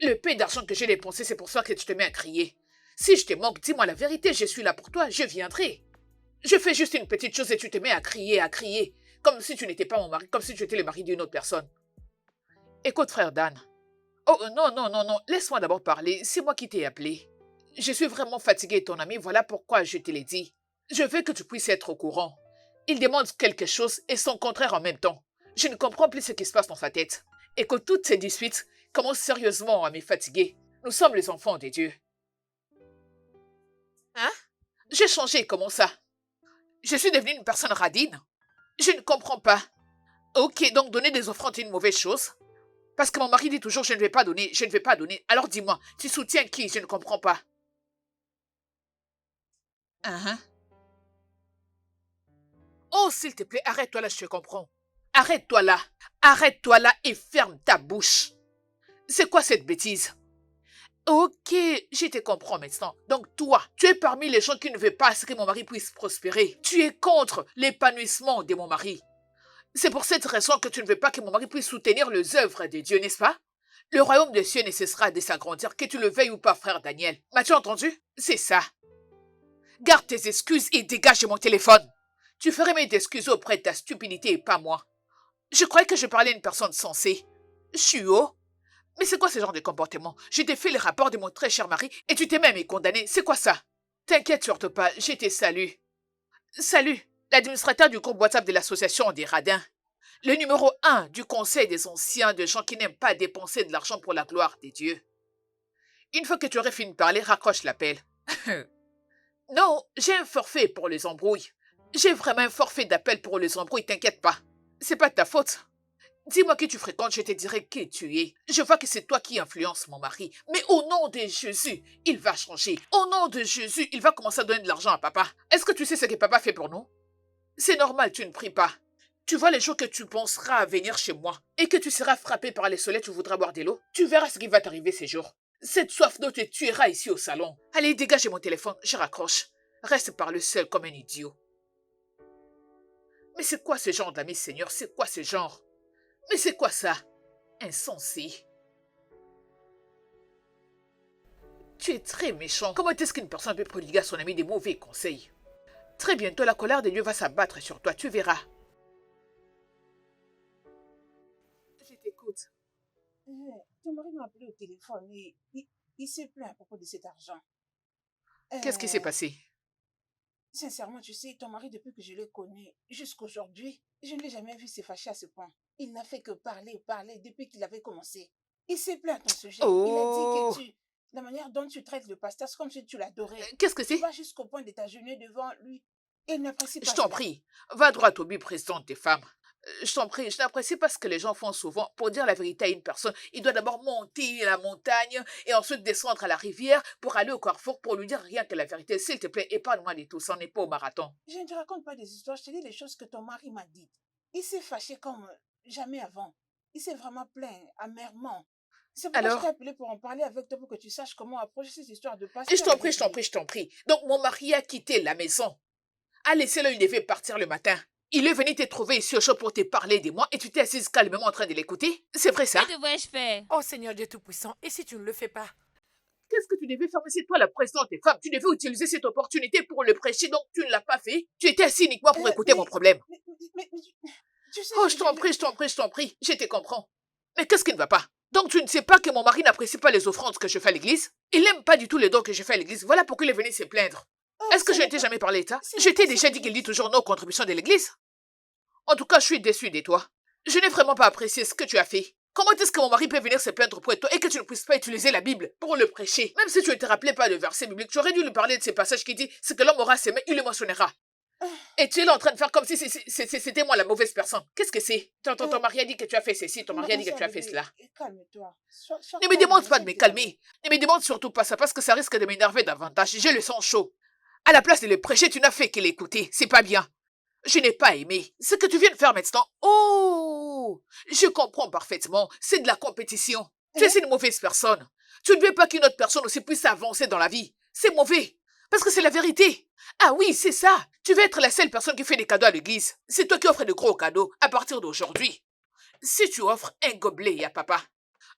Le peu d'argent que j'ai dépensé, c'est pour ça que tu te mets à crier. Si je te manque, dis-moi la vérité, je suis là pour toi, je viendrai. Je fais juste une petite chose et tu te mets à crier, comme si tu n'étais pas mon mari, comme si tu étais le mari d'une autre personne. Écoute, frère Dan. Oh non, non, non, non, laisse-moi d'abord parler, c'est moi qui t'ai appelé. Je suis vraiment fatiguée, ton ami, voilà pourquoi je te l'ai dit. Je veux que tu puisses être au courant. Il demande quelque chose et son contraire en même temps. Je ne comprends plus ce qui se passe dans sa tête. Et que toutes ces disputes commencent sérieusement à me fatiguer. Nous sommes les enfants de Dieu. Hein? J'ai changé, comment ça? Je suis devenue une personne radine? Je ne comprends pas. Ok, donc donner des offrandes est une mauvaise chose? Parce que mon mari dit toujours je ne vais pas donner, je ne vais pas donner. Alors dis-moi, tu soutiens qui? Je ne comprends pas. Hein? Oh, s'il te plaît, arrête-toi là, je te comprends. Arrête-toi là. Arrête-toi là et ferme ta bouche. C'est quoi cette bêtise? Ok, je te comprends maintenant. Donc toi, tu es parmi les gens qui ne veulent pas que mon mari puisse prospérer. Tu es contre l'épanouissement de mon mari. C'est pour cette raison que tu ne veux pas que mon mari puisse soutenir les œuvres de Dieu, n'est-ce pas? Le royaume des cieux ne cessera de s'agrandir, que tu le veuilles ou pas, frère Daniel. M'as-tu entendu? C'est ça. Garde tes excuses et dégage de mon téléphone. Tu ferais mieux d'excuser auprès de ta stupidité et pas moi. Je croyais que je parlais à une personne sensée. Je suis haut. Mais c'est quoi ce genre de comportement? Je t'ai fait le rapport de mon très cher mari et tu t'es même condamné. C'est quoi ça? T'inquiète surtout pas, je te salue. Salut, l'administrateur du groupe WhatsApp de l'association des radins. Le numéro 1 du conseil des anciens de gens qui n'aiment pas dépenser de l'argent pour la gloire des dieux. Une fois que tu aurais fini de parler, raccroche l'appel. Non, j'ai un forfait pour les embrouilles. J'ai vraiment un forfait d'appel pour les embrouilles, t'inquiète pas. C'est pas de ta faute. Dis-moi qui tu fréquentes, je te dirai qui tu es. Je vois que c'est toi qui influences mon mari. Mais au nom de Jésus, il va changer. Au nom de Jésus, il va commencer à donner de l'argent à papa. Est-ce que tu sais ce que papa fait pour nous? C'est normal, tu ne pries pas. Tu vois les jours que tu penseras à venir chez moi et que tu seras frappé par les soleils, tu voudras boire de l'eau. Tu verras ce qui va t'arriver ces jours. Cette soif d'eau te tuera ici au salon. Allez, dégage mon téléphone, je raccroche. Reste par le seul comme un idiot. Mais c'est quoi ce genre d'amis, Seigneur? C'est quoi ce genre? Mais c'est quoi ça? Insensé. Tu es très méchant. Comment est-ce qu'une personne peut prodiguer à son ami des mauvais conseils? Très bientôt, la colère de Dieu va s'abattre sur toi, tu verras. Je t'écoute. Ton mari m'a appelé au téléphone et il s'est plaint à propos de cet argent. Qu'est-ce qui s'est Euh, passé? Sincèrement, tu sais, ton mari, depuis que je le connais, jusqu'aujourd'hui, je ne l'ai jamais vu se fâcher à ce point. Il n'a fait que parler, parler depuis qu'il avait commencé. Il s'est plaint à ton sujet. Il a dit que Oh, la manière dont tu traites le pasteur, c'est comme si tu l'adorais. qu'est-ce que Tu c'est? vas jusqu'au point de t'agenouiller devant lui. Et il n'apprécie Je pas t'en cela. prie, va droit au but, présidente des femmes. Je t'en prie, je n'apprécie pas ce que les gens font souvent. Pour dire la vérité à une personne, il doit d'abord monter la montagne et ensuite descendre à la rivière pour aller au carrefour pour lui dire rien que la vérité. S'il te plaît, épargne-moi de tout, ça n'est pas au marathon. Je ne te raconte pas des histoires, je te dis les choses que ton mari m'a dites. Il s'est fâché comme jamais avant. Il s'est vraiment plaint amèrement. C'est pourquoi je t'ai Alors, appelé pour en parler avec toi, pour que tu saches comment approcher cette histoire de et je pasteur t'en prie, avec je t'en lui. prie, je t'en prie. Donc mon mari a quitté la maison. A laissé là, il devait partir le matin. Il est venu te trouver ici au chaud pour te parler de moi et tu t'es assise calmement en train de l'écouter. C'est vrai ça? Que devrais-je faire? Oh Seigneur Dieu Tout-Puissant, et si tu ne le fais pas? Qu'est-ce que tu devais faire? Mais c'est toi la présidente des femmes. Tu devais utiliser cette opportunité pour le prêcher, donc tu ne l'as pas fait. Tu étais assis uniquement pour écouter mon Mais, problème. mais, tu sais, Oh, je t'en prie, je t'en prie, je t'en prie. Je te comprends. Mais qu'est-ce qui ne va pas? Donc tu ne sais pas que mon mari n'apprécie pas les offrandes que je fais à l'église? Il n'aime pas du tout les dons que je fais à l'église. Voilà pourquoi il est venu se plaindre. Oh, Est-ce que ce je ne n'est t'ai pas, jamais parlé de ça? ce Je n'est t'ai pas ce déjà que dit je qu'il dit dis. toujours non aux contributions de l'église. En tout cas, je suis déçue de toi. Je n'ai vraiment pas apprécié ce que tu as fait. Comment est-ce que mon mari peut venir se plaindre auprès de toi et que tu ne puisses pas utiliser la Bible pour le prêcher? Même si tu ne te rappelais pas de versets bibliques, tu aurais dû lui parler de ces passages qui disent ce que l'homme aura semé, il le moissonnera. Et tu es là en train de faire comme si c'était moi la mauvaise personne. Qu'est-ce que c'est? Ton Euh, mari a dit que tu as fait ceci, ton mari a ma dit que soeur tu as fait bébé, cela. calme-toi. Sois Ne me calme, demande pas essaie de de me te calmer. calmer. Ne me demande surtout pas ça parce que ça risque de m'énerver davantage. J'ai le sang chaud. À la place de le prêcher, tu n'as fait que l'écouter. C'est pas bien. Je n'ai pas aimé. Ce que tu viens de faire maintenant, oh, je comprends parfaitement. C'est de la compétition. Tu es Hein? une mauvaise personne. Tu ne veux pas qu'une autre personne aussi puisse avancer dans la vie. C'est mauvais. Parce que c'est la vérité. Ah oui, c'est ça. Tu veux être la seule personne qui fait des cadeaux à l'église. C'est toi qui offres de gros cadeaux à partir d'aujourd'hui. Si tu offres un gobelet à papa,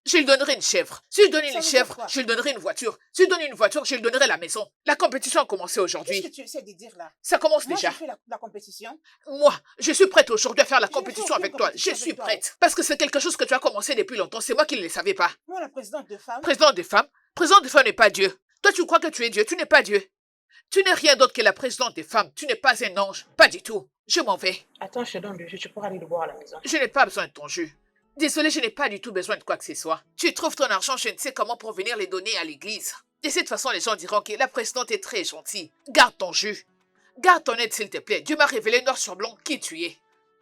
je lui donnerai une chèvre. Si je donne Ça une veut dire chèvre, quoi? je lui donnerai une voiture. Si je donne une voiture, je lui donnerai la maison. La compétition a commencé Qu'est-ce que aujourd'hui. tu essaies de dire là? Ça commence Moi, je déjà. fais la compétition. Moi, je suis prête aujourd'hui à faire la Je ne fais compétition aucune avec toi. Je compétition suis avec toi. prête. Parce que c'est quelque chose que tu as commencé depuis longtemps. C'est moi qui ne le savais pas. Moi, la présidente de femmes. Président des femmes. Président des femmes n'est pas Dieu. Toi, tu crois que tu es Dieu. Tu n'es pas Dieu. Tu n'es rien d'autre que la présidente des femmes. Tu n'es pas un ange. Pas du tout. Je m'en vais. Attends, je te donne le jus. Tu pourras aller le boire à la maison. Je n'ai pas besoin de ton jus. Désolée, je n'ai pas du tout besoin de quoi que ce soit. Tu trouves ton argent, je ne sais comment pour venir les donner à l'église. De cette façon, les gens diront que la présidente est très gentille. Garde ton jus. Garde ton aide, s'il te plaît. Dieu m'a révélé noir sur blanc qui tu es.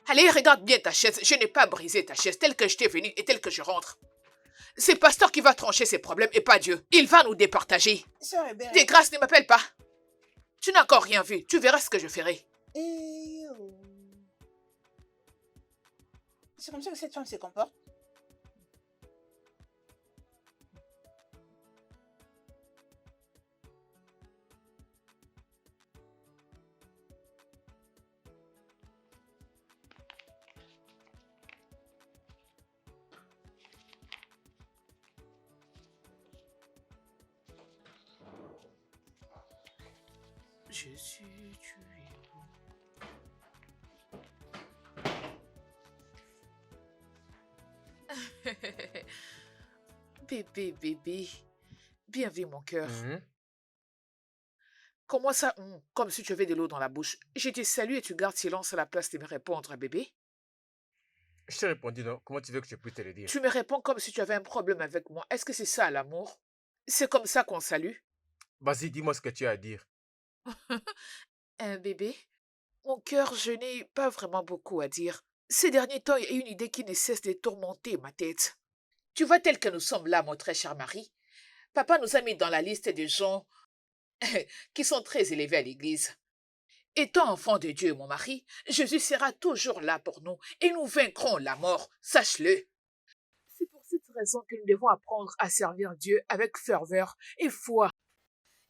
Allez, regarde bien ta chaise. Je n'ai pas brisé ta chaise telle que je t'ai venue et telle que je rentre. C'est pasteur qui va trancher ses problèmes et pas Dieu. Il va nous départager. Sœur Hébert. Des grâces, ne m'appelle pas. Tu n'as encore rien vu. Tu verras ce que je ferai. Et oh. C'est comme ça que cette femme se comporte. Je suis tué. Bébé, bébé. Bien vu, mon cœur. Comment ça, comme si tu avais de l'eau dans la bouche. Je te salue et tu gardes silence à la place de me répondre, bébé. Je t'ai répondu non. Comment tu veux que je puisse te le dire? Tu me réponds comme si tu avais un problème avec moi. Est-ce que c'est ça, l'amour? C'est comme ça qu'on salue? Vas-y, dis-moi ce que tu as à dire. Bébé, mon cœur, je n'ai pas vraiment beaucoup à dire. Ces derniers temps, il y a une idée qui ne cesse de tourmenter ma tête. Tu vois, tel que nous sommes là, mon très cher mari, papa nous a mis dans la liste des gens qui sont très élevés à l'église. Étant enfant de Dieu, mon mari, Jésus sera toujours là pour nous et nous vaincrons la mort, sache-le. C'est pour cette raison que nous devons apprendre à servir Dieu avec ferveur et foi.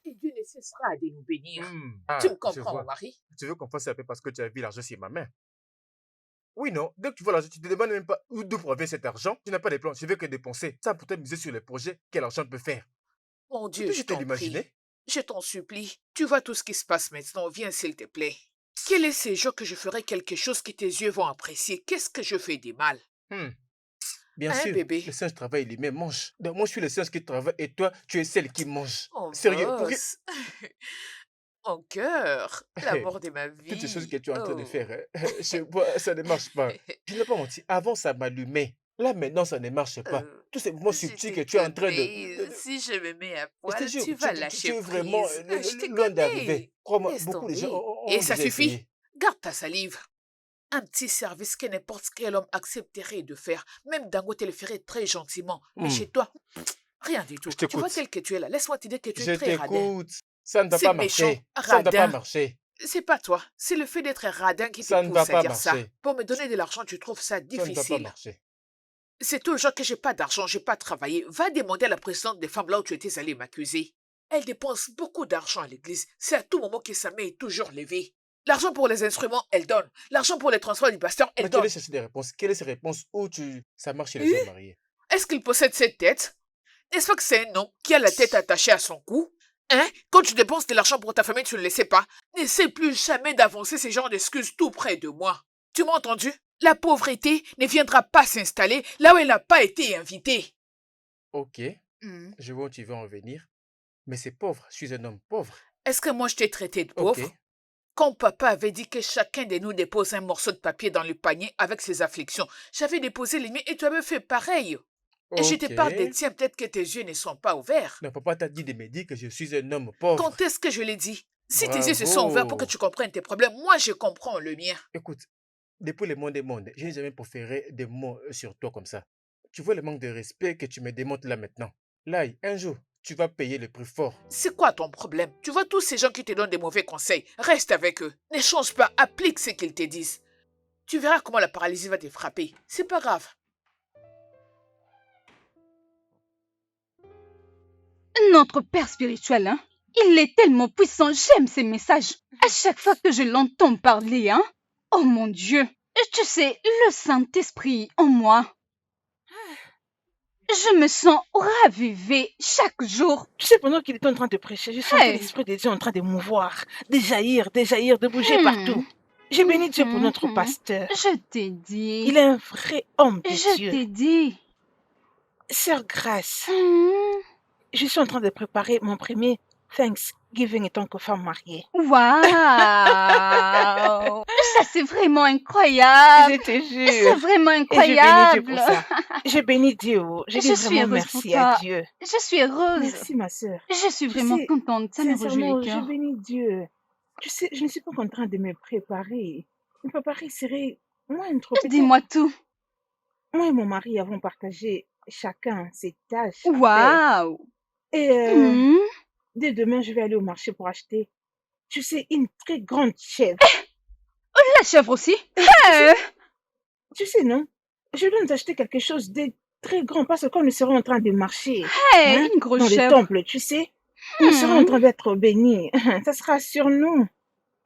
Et Dieu ne cessera de nous bénir. Tu me je comprends, mon vois. mari? Tu veux qu'on fasse un peu parce que tu as vu l'argent sur ma main. Oui, non. Dès que tu vois l'argent, tu te demandes même pas d'où provient cet argent. Tu n'as pas de plan. Tu veux que dépenser. Ça pour te miser sur les projets que l'argent peut faire. Mon Tu Dieu, peux je juste te t'en prie. l'imaginer. Je t'en supplie. Tu vois tout ce qui se passe maintenant. Viens, s'il te plaît. Quel est ce jour que je ferai quelque chose que tes yeux vont apprécier? Qu'est-ce que je fais de mal? Bien Hein, sûr, bébé? le singe travaille, il même mange. Donc moi, je suis le singe qui travaille et toi, tu es celle qui mange. Oh, Sérieux, pour que... boss. Mon cœur, l'amour de ma toutes ces choses vie. que tu es en train de Oh. faire, je vois, ça ne marche pas. Je n'ai pas menti. Avant, ça m'allumait. Là, maintenant, ça ne marche pas. Tous ces mouvements Je subtils te que tu es en train connais. Si je me mets à Je te poil, jure, tu vas lâcher es vraiment prise. Je te loin d'arriver. connais. Crois-moi, Laisse beaucoup de gens tomber. ont Et ça déjà suffit. essayé. Garde ta salive. Un petit service que n'importe quel homme accepterait de faire. Même Dangote le ferait très gentiment. Mais Hmm, chez toi, rien du tout. Je Tu vois t'écoute. tel que tu es là. Laisse-moi te dire que tu Je es très radin. t'écoute. Ça ne va C'est pas méchant, marcher. Ça ne va pas radin. marcher. C'est pas toi. C'est le fait d'être radin qui te Ça ne va pousse à pas dire ça. marcher. Pour me donner de l'argent, tu trouves ça Ça ne va pas difficile. marcher. C'est toujours que j'ai pas d'argent, j'ai pas travaillé. Va demander à la présidente des femmes là où tu étais allée m'accuser. Elle dépense beaucoup d'argent à l'église. C'est à tout moment que sa main est toujours levée. L'argent pour les instruments, elle donne. L'argent pour les transports du pasteur, elle Mais tu allais donne. chercher des réponses. Quelle est ces réponses où ça marche chez les Hein? hommes mariés? Est-ce qu'il possède cette tête? N'est-ce pas que c'est un homme qui a la tête attachée à son cou? Hein? Quand tu dépenses de l'argent pour ta famille, tu ne le sais pas. N'essaie plus jamais d'avancer ces genres d'excuses tout près de moi. Tu m'as entendu? La pauvreté ne viendra pas s'installer là où elle n'a pas été invitée. Ok, Hmm. je vois où tu veux en venir. Mais c'est pauvre. Je suis un homme pauvre. Est-ce que moi je t'ai traité de Ok. pauvre? Quand papa avait dit que chacun de nous dépose un morceau de papier dans le panier avec ses afflictions, j'avais déposé les miens et tu avais fait pareil. Et je te parle des Ok. tiens, peut-être que tes yeux ne sont pas ouverts. Non, papa t'a dit de me dire que je suis un homme pauvre. Quand est-ce que je l'ai dit? Si tes yeux se sont ouverts pour que Bravo. tu comprennes tes problèmes, moi je comprends le mien. Écoute, depuis le monde des mondes, je n'ai jamais proféré des mots sur toi comme ça. Tu vois le manque de respect que tu me démontres là maintenant. Là, un jour, tu vas payer le prix fort. C'est quoi ton problème? Tu vois tous ces gens qui te donnent des mauvais conseils, reste avec eux. Ne change pas, applique ce qu'ils te disent. Tu verras comment la paralysie va te frapper. C'est pas grave. Notre Père spirituel, hein, il est tellement puissant, j'aime ses messages. À chaque fois que je l'entends parler, hein, oh mon Dieu, tu sais, le Saint-Esprit en moi. Je me sens ravivée chaque jour. Tu sais, pendant qu'il était en train de prêcher, je sentais Hey. l'Esprit de Dieu en train de mouvoir, de jaillir, de bouger partout. J'ai béni Dieu pour notre pasteur. Je t'ai dit. Il est un vrai homme de Je Dieu. t'ai dit. Sœur Grâce, Hmm. je suis en train de préparer mon premier Thanksgiving en tant que femme mariée. Waouh! Ça, c'est vraiment incroyable. Je te C'est jure. vraiment Et j'ai béni Dieu pour incroyable. ça. J'ai béni Dieu. Je dis Je suis vraiment heureuse pour merci à toi. Dieu. Je suis heureuse. Merci ma sœur. Je suis Tu vraiment sais, contente. Ça me réjouit sincèrement, le je cœur. bénis Dieu. Tu sais, je ne suis pas en train de me préparer. Me préparer serait moindre. Peut-être Dis-moi tout. moi et mon mari avons partagé chacun ses tâches à faire. Waouh! Et Hmm. dès demain, je vais aller au marché pour acheter, tu sais, une très grande chèvre. La chèvre aussi? Et Hey! tu sais, non? Je dois nous acheter quelque chose de très grand parce que quand nous serons en train de marcher, Hey, hein, une grosse dans le chèvre. temple, tu sais, nous serons en train d'être bénis. Ça sera sur nous.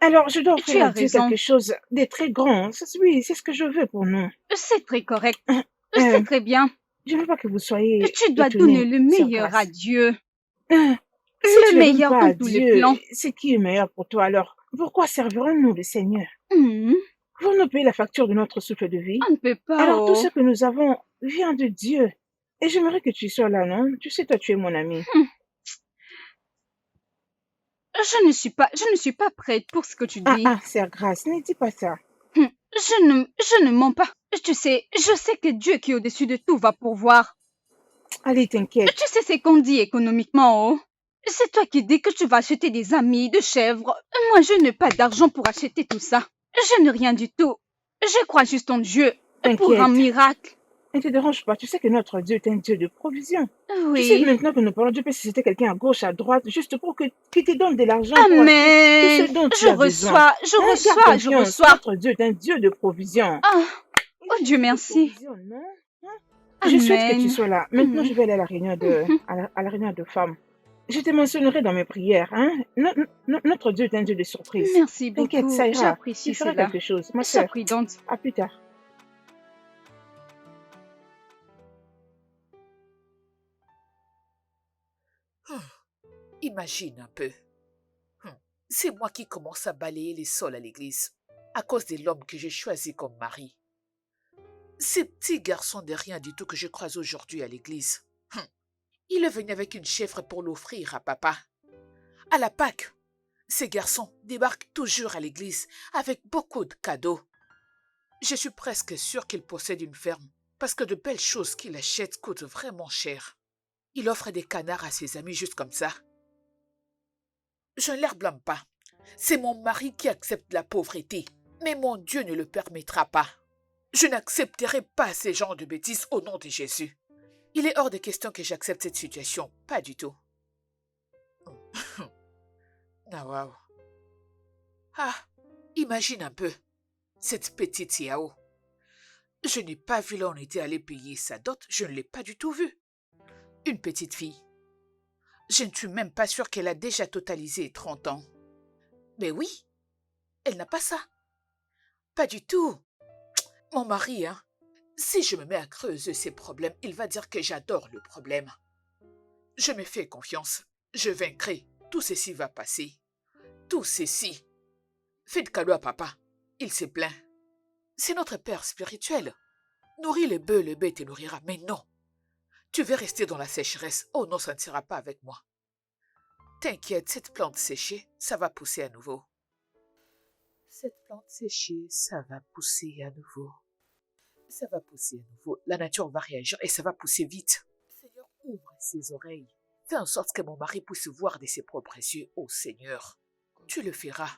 Alors, je dois Tu offrir à as Dieu raison. quelque chose de très grand. Oui, c'est ce que je veux pour nous. C'est très correct. Euh, C'est très bien. Je ne veux pas que vous soyez Tu dois donner étonnés, le sœur meilleur à Grace. Dieu. Si Le tu ne donnes meilleur pas dans à tous les Dieu, plans. c'est qui est meilleur pour toi alors? Pourquoi servirons-nous le Seigneur? Hmm. Vous nous payez la facture de notre souffle de vie. On ne peut pas, Alors tout ce oh. que nous avons vient de Dieu. Et j'aimerais que tu sois là, non? Tu sais, toi, tu es mon ami. Je ne suis pas prête pour ce que tu dis. Sœur Grace, ne dis pas ça. Je ne mens pas. Tu sais, je sais que Dieu qui est au-dessus de tout va pourvoir. Allez, t'inquiète. Tu sais ce qu'on dit économiquement, oh. C'est toi qui dis que tu vas acheter des amis, des chèvres. Moi, je n'ai pas d'argent pour acheter tout ça. Je n'ai rien du tout. Je crois juste en Dieu pour un T'inquiète. miracle. Ne te dérange pas. Tu sais que notre Dieu est un Dieu de provision. Tu sais, Oui. maintenant que nous parlons, Dieu peut susciter quelqu'un à gauche, à droite, juste pour qu'il te donne de l'argent pour acheter tout Amen. ce dont tu Je as besoin. reçois, je Garde reçois, je confiance. reçois. Notre Dieu est un Dieu de provision. Ah, Il oh est un Dieu Dieu de merci. provision, non? Je souhaite que tu Amen. sois là. Maintenant, Mhm. je vais aller à la réunion à la réunion de femmes. Je te mentionnerai dans mes prières. Hein? Notre Dieu est un Dieu de surprise. Merci T'inquiète, beaucoup. ça ira. J'apprécie Il fera cela. quelque chose. Ma Sois sœur, prudente. à plus tard. Imagine un peu. C'est moi qui commence à balayer les sols à l'église, à cause de l'homme que j'ai choisi comme mari. Ce petit garçon de rien du tout que je croise aujourd'hui à l'église. Il est venu avec une chèvre pour l'offrir à papa. À la Pâque, ces garçons débarquent toujours à l'église avec beaucoup de cadeaux. Je suis presque sûre qu'il possède une ferme, parce que de belles choses qu'il achète coûtent vraiment cher. Il offre des canards à ses amis juste comme ça. Je ne les blâme pas. C'est mon mari qui accepte la pauvreté, mais mon Dieu ne le permettra pas. Je n'accepterai pas ces genres de bêtises au nom de Jésus. Il est hors de question que j'accepte cette situation, pas du tout. Ah, waouh. Ah, imagine un peu, cette petite Yao. Je n'ai pas vu là où on était allé payer sa dot, je ne l'ai pas du tout vue. Une petite fille. Je ne suis même pas sûre qu'elle a déjà totalisé 30 ans. Mais oui, elle n'a pas ça. Pas du tout. Mon mari, hein. Si je me mets à creuser ses problèmes, il va dire que j'adore le problème. Je me fais confiance. Je vaincrai. Tout ceci va passer. Tout ceci. Fais de cadeau à papa. Il s'est plaint. C'est notre père spirituel. Nourris les bœufs, le bœuf te nourrira. Mais non. Tu veux rester dans la sécheresse. Oh non, ça ne sera pas avec moi. T'inquiète, cette plante séchée, ça va pousser à nouveau. Cette plante séchée, ça va pousser à nouveau. Ça va pousser à nouveau. La nature va réagir et ça va pousser vite. Seigneur, ouvre ses oreilles. Fais en sorte que mon mari puisse voir de ses propres yeux. Oh Seigneur, tu le feras.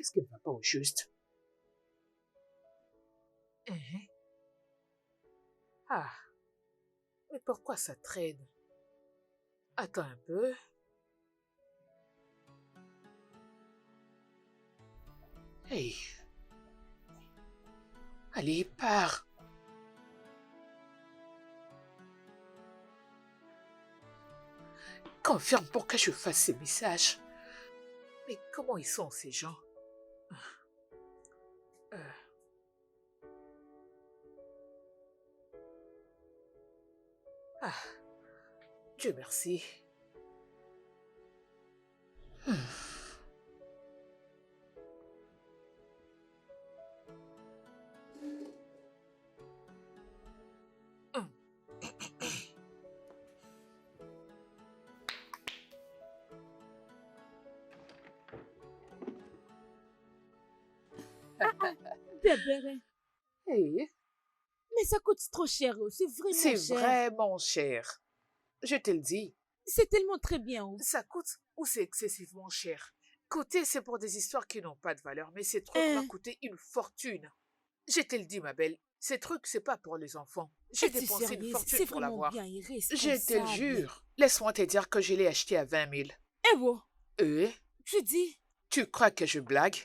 Qu'est-ce qui ne va pas au juste? Hein? Ah, mais pourquoi ça traîne? Attends un peu. Hey, allez, pars. Confirme pour que je fasse ces messages. Mais comment ils sont ces gens? Euh, Ah, Dieu merci. Bébé, Hey, mais ça coûte trop cher, oh, c'est c'est vraiment cher. vraiment cher. Je te le dis. C'est tellement très bien. Oh. Ça coûte ou c'est excessivement cher. Coûter, c'est pour des histoires qui n'ont pas de valeur, mais ces trucs vont Hein? coûter une fortune. Je te le dis, ma belle, ces trucs, c'est pas pour les enfants. J'ai Es-tu dépensé une sérieuse? fortune C'est pour vraiment l'avoir. bien Je te le irresponsable. jure. Laisse-moi te dire que je l'ai acheté à 20 000. Eh oh, tu dis, Tu crois que je blague?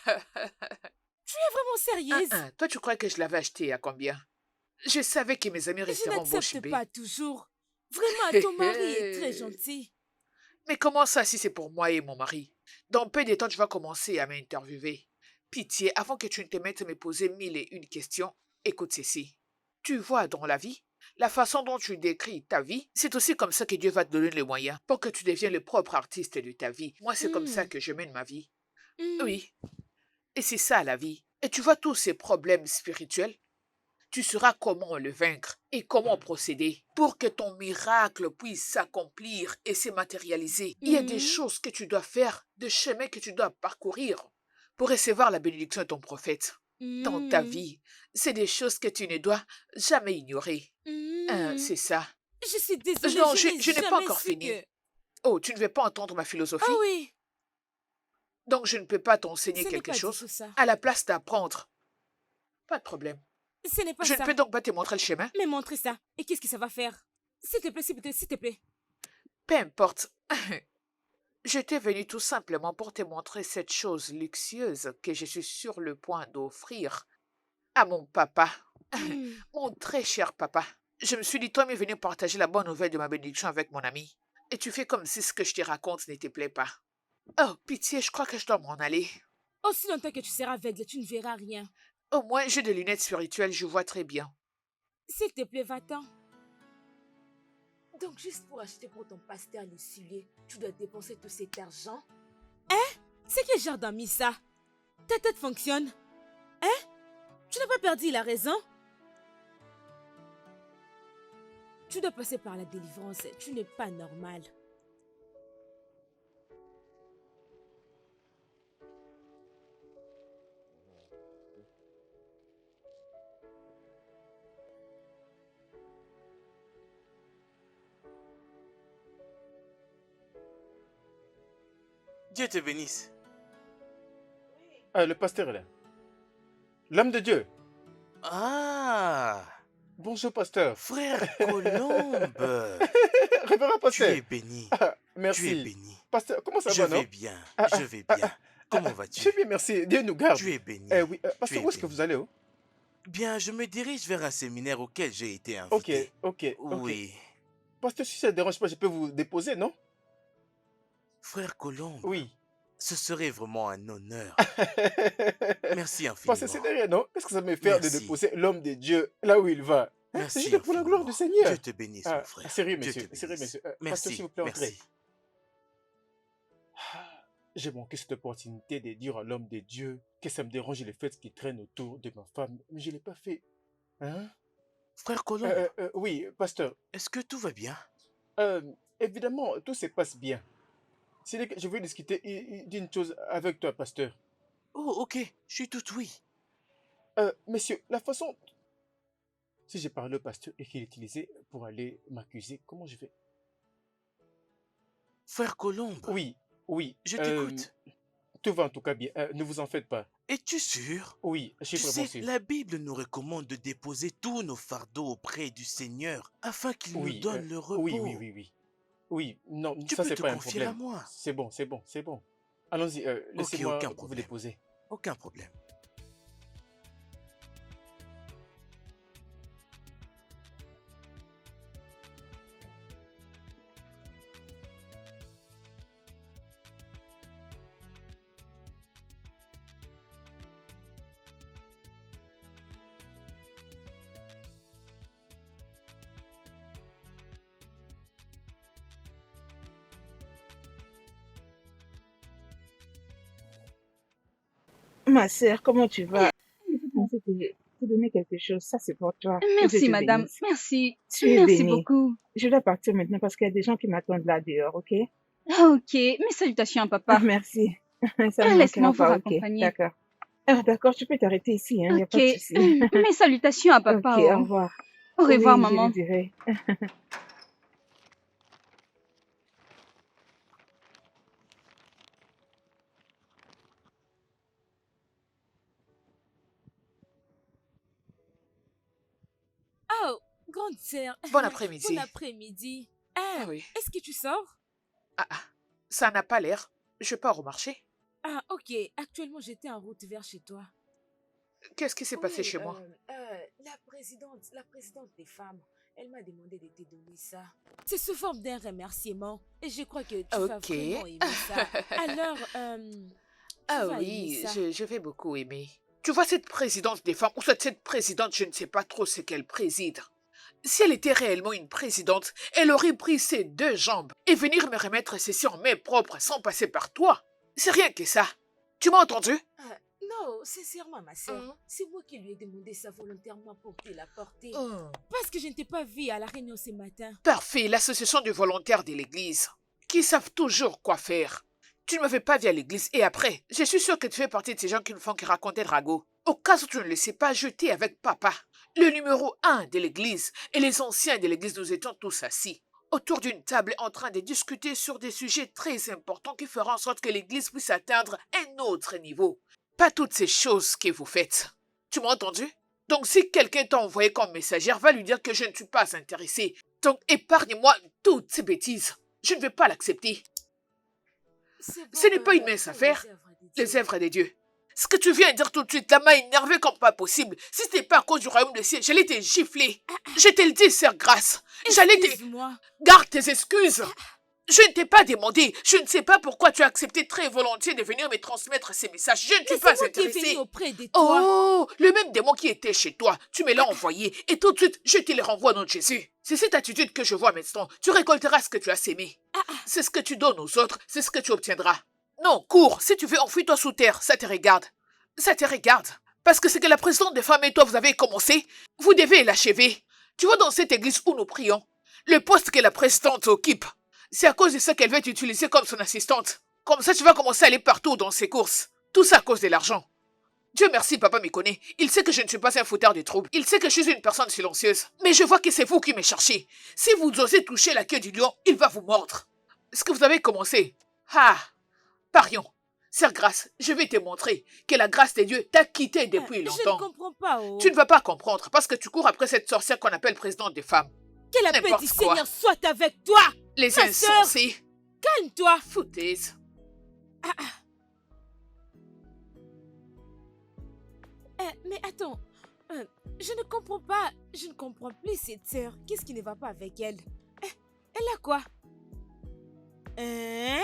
tu es vraiment sérieuse? Toi, tu crois que je l'avais acheté à combien? Je savais que mes amis Je resteront bouche n'accepte bée. pas toujours. Vraiment, ton mari est très gentil. Mais comment ça si c'est pour moi et mon mari? Dans peu de temps, tu vas commencer à m'interviewer. Pitié, avant que tu ne te mettes à me poser 1001 questions, écoute ceci. Tu vois, dans la vie, la façon dont tu décris ta vie, c'est aussi comme ça que Dieu va te donner les moyens pour que tu deviennes le propre artiste de ta vie. Moi, c'est comme ça Hmm, que je mène ma vie. hmm, Oui, et c'est ça la vie. Et tu vois tous ces problèmes spirituels, tu sauras comment le vaincre et comment procéder pour que ton miracle puisse s'accomplir et se matérialiser. Il y a des hmm, choses que tu dois faire, des chemins que tu dois parcourir pour recevoir la bénédiction de ton prophète. Dans ta hmm, vie, c'est des choses que tu ne dois jamais ignorer. hmm. C'est ça. Je suis désolée, Non, je n'ai je n'ai pas jamais encore su fini. que... Oh, tu ne veux pas entendre ma Ah philosophie? oui, Donc je ne peux pas t'enseigner ce n'est quelque pas du chose tout ça. à la place d'apprendre. Pas de problème. Ce n'est pas Je ne ça. peux donc pas te montrer le chemin? Mais montre ça. Et qu'est-ce que ça va faire? S'il te plaît, s'il te plaît, s'il te plaît. Peu importe. J'étais venu tout simplement pour te montrer cette chose luxueuse que je suis sur le point d'offrir à mon papa, Hmm. mon très cher papa. Je me suis dit, toi, mais venu partager la bonne nouvelle de ma bénédiction avec mon ami. Et tu fais comme si ce que je te raconte ne te plaît pas. Oh, pitié, je crois que je dois m'en aller. Aussi longtemps que tu seras aveugle, tu ne verras rien. Au moins, j'ai des lunettes spirituelles, je vois très bien. S'il te plaît, va-t'en. Donc, juste pour acheter pour ton pasteur le soulier, tu dois dépenser tout cet argent? Hein? C'est quel genre d'amis ça? Ta tête fonctionne? Hein? Tu n'as pas perdu la raison? Tu dois passer par la délivrance. Tu n'es pas normal. Dieu te bénisse. Ah, le pasteur est là. L'homme de Dieu. Ah, Bonjour, pasteur. frère Colombe. Révérend Tu pasteur. es béni. Ah, Tu es merci. béni. Pasteur, comment ça Je va, non? vais bien. Ah, Je vais ah, bien. ah, Comment Je vas-tu? vais bien, merci. Dieu nous garde. Tu es béni. Oui, Tu pasteur, es où est-ce que béni. vous allez, oh? Bien, je me dirige vers un séminaire auquel j'ai été Ok, invité. ok, ok. Oui. Pasteur, si ça ne dérange pas, je peux vous déposer, non? Frère Colombe, Oui. ce serait vraiment un honneur. Merci Pasteur, c'est infiniment. derrière, non? Qu'est-ce que ça me fait de Merci. déposer l'homme de Dieu là où il va? C'est Merci juste pour la gloire infiniment. du Seigneur. Dieu te bénisse, mon frère. Sérieux, Dieu monsieur. te Sérieux, bénisse. monsieur. Pasteur, s'il vous plaît, entrez. Merci. Ah, j'ai manqué cette opportunité de dire à l'homme de Dieu que ça me dérange le fait qu'il traîne autour de ma femme, mais je ne l'ai pas fait. Hein? Frère Colombe, Oui, pasteur. est-ce que tout va bien? Évidemment, tout se passe bien. C'est que je veux discuter d'une chose avec toi, pasteur. Oh, ok. Je suis tout oui. Monsieur, la façon... Si j'ai parlé au pasteur et qu'il utilisait pour aller m'accuser, comment je fais? Frère Colombe, Oui, oui. je t'écoute. Tout va en tout cas bien. Ne vous en faites pas. Es-tu sûr? Oui, je suis Tu vraiment sais, sûr. la Bible nous recommande de déposer tous nos fardeaux auprès du Seigneur afin qu'il nous Oui, donne le oui, oui, repos. oui, oui. Oui, non, Tu ça, peux c'est te pas un confier à problème. moi. C'est bon, c'est bon, c'est bon. Allons-y, Ok, laissez-moi aucun vous problème. déposer. Aucun problème. Ma sœur, comment tu vas? Je pensais te donner quelque chose. Ça, c'est pour toi. Que Dieu Merci, te madame. bénisse. Merci. Tu es Merci bénie. beaucoup. Je dois partir maintenant parce qu'il y a des gens qui m'attendent là dehors, ok? Ah, ok. Mes salutations à Ah, papa. merci. Ça ne Laisse-moi manquera vous pas, ok? raccompagner. D'accord. Ah, d'accord, tu peux t'arrêter ici, hein, il n'y a Ok. pas de souci. Mes salutations à Ok, papa. au Oh. revoir. Au revoir, Oui, je lui maman. dirai. Oh, grande sœur, Bon bon après-midi. après-midi. Ah Ah, oui. est-ce que tu sors? Ah, ah. Ça n'a pas l'air. Je pars au marché. Ah, ok. Actuellement, j'étais en route vers chez toi. Qu'est-ce qui s'est passé Oui, chez moi? la présidente des femmes, elle m'a demandé de te donner ça. C'est sous forme d'un remerciement et je crois que tu vas Ok. vraiment aimer ça. Alors, tu Ah vas aimer oui, ça. je vais beaucoup aimer. Tu vois, cette présidente des femmes, ou cette présidente, je ne sais pas trop ce qu'elle préside. Si elle était réellement une présidente, elle aurait pris ses deux jambes et venir me remettre ceci en main propre sans passer par toi. C'est rien que ça. Tu m'as entendu? Ah, non, sincèrement, ma sœur, Hum, c'est moi qui lui ai demandé ça volontairement pour te l'apporter. hum. Parce que je ne t'ai pas vu à la réunion ce matin. Parfait, l'association de volontaires de l'église, qui savent toujours quoi faire. Tu ne m'avais pas vu à l'église et après, je suis sûre que tu fais partie de ces gens qui ne font que raconter Drago. Au cas où tu ne le sais pas, j'étais avec papa, le numéro 1 de l'église, et les anciens de l'église, nous étions tous assis, autour d'une table en train de discuter sur des sujets très importants qui feront en sorte que l'église puisse atteindre un autre niveau. Pas toutes ces choses que vous faites. Tu m'as entendu? Donc si quelqu'un t'a envoyé comme messagère, va lui dire que je ne suis pas intéressée. Donc épargne-moi toutes ces bêtises. Je ne vais pas l'accepter. C'est Ce bon, n'est pas une mince pour affaire. les œuvres de Les Dieu. œuvres des dieux. Ce que tu viens de dire tout de suite, là m'a énervé comme pas possible. Si ce n'était pas à cause du royaume des cieux, j'allais te gifler. Je te le dis, sœur Grâce. J'allais te... Excuse-moi. Garde tes excuses. Je ne t'ai pas demandé. Je ne sais pas pourquoi tu as accepté très volontiers de venir me transmettre ces messages. Je ne Mais suis c'est pas moi qui est intéressée. venu auprès de toi. Oh, le même démon qui était chez toi, tu me l'as envoyé et tout de suite, je te le renvoie au nom de Jésus. C'est cette attitude que je vois maintenant. Tu récolteras ce que tu as sémé. C'est ce que tu donnes aux autres, c'est ce que tu obtiendras. Non, cours, si tu veux, enfuis-toi sous terre, ça te regarde. Ça te regarde. Parce que c'est que la présidente des femmes et toi, vous avez commencé, vous devez l'achever. Tu vois, dans cette église où nous prions, le poste que la présidente occupe, c'est à cause de ça qu'elle veut t'utiliser comme son assistante. Comme ça, tu vas commencer à aller partout dans ses courses. Tout ça à cause de l'argent. Dieu merci, papa me connaît. Il sait que je ne suis pas un fouteur de troubles. Il sait que je suis une personne silencieuse. Mais je vois que c'est vous qui me cherchez. Si vous osez toucher la queue du lion, il va vous mordre. Ce que vous avez commencé. Ah, parions. Sœur Grâce, je vais te montrer que la grâce de Dieu t'a quitté depuis Je ne longtemps. comprends pas, oh. Tu ne vas pas comprendre parce que tu cours après cette sorcière qu'on appelle présidente des femmes. Que la paix n'importe du quoi. Seigneur soit avec toi. Les Ma sœur. insensés. Calme-toi. Foutaise. Mais attends. Je ne comprends pas. Je ne comprends plus cette sœur. Qu'est-ce qui ne va pas avec elle? Elle a quoi? Hein?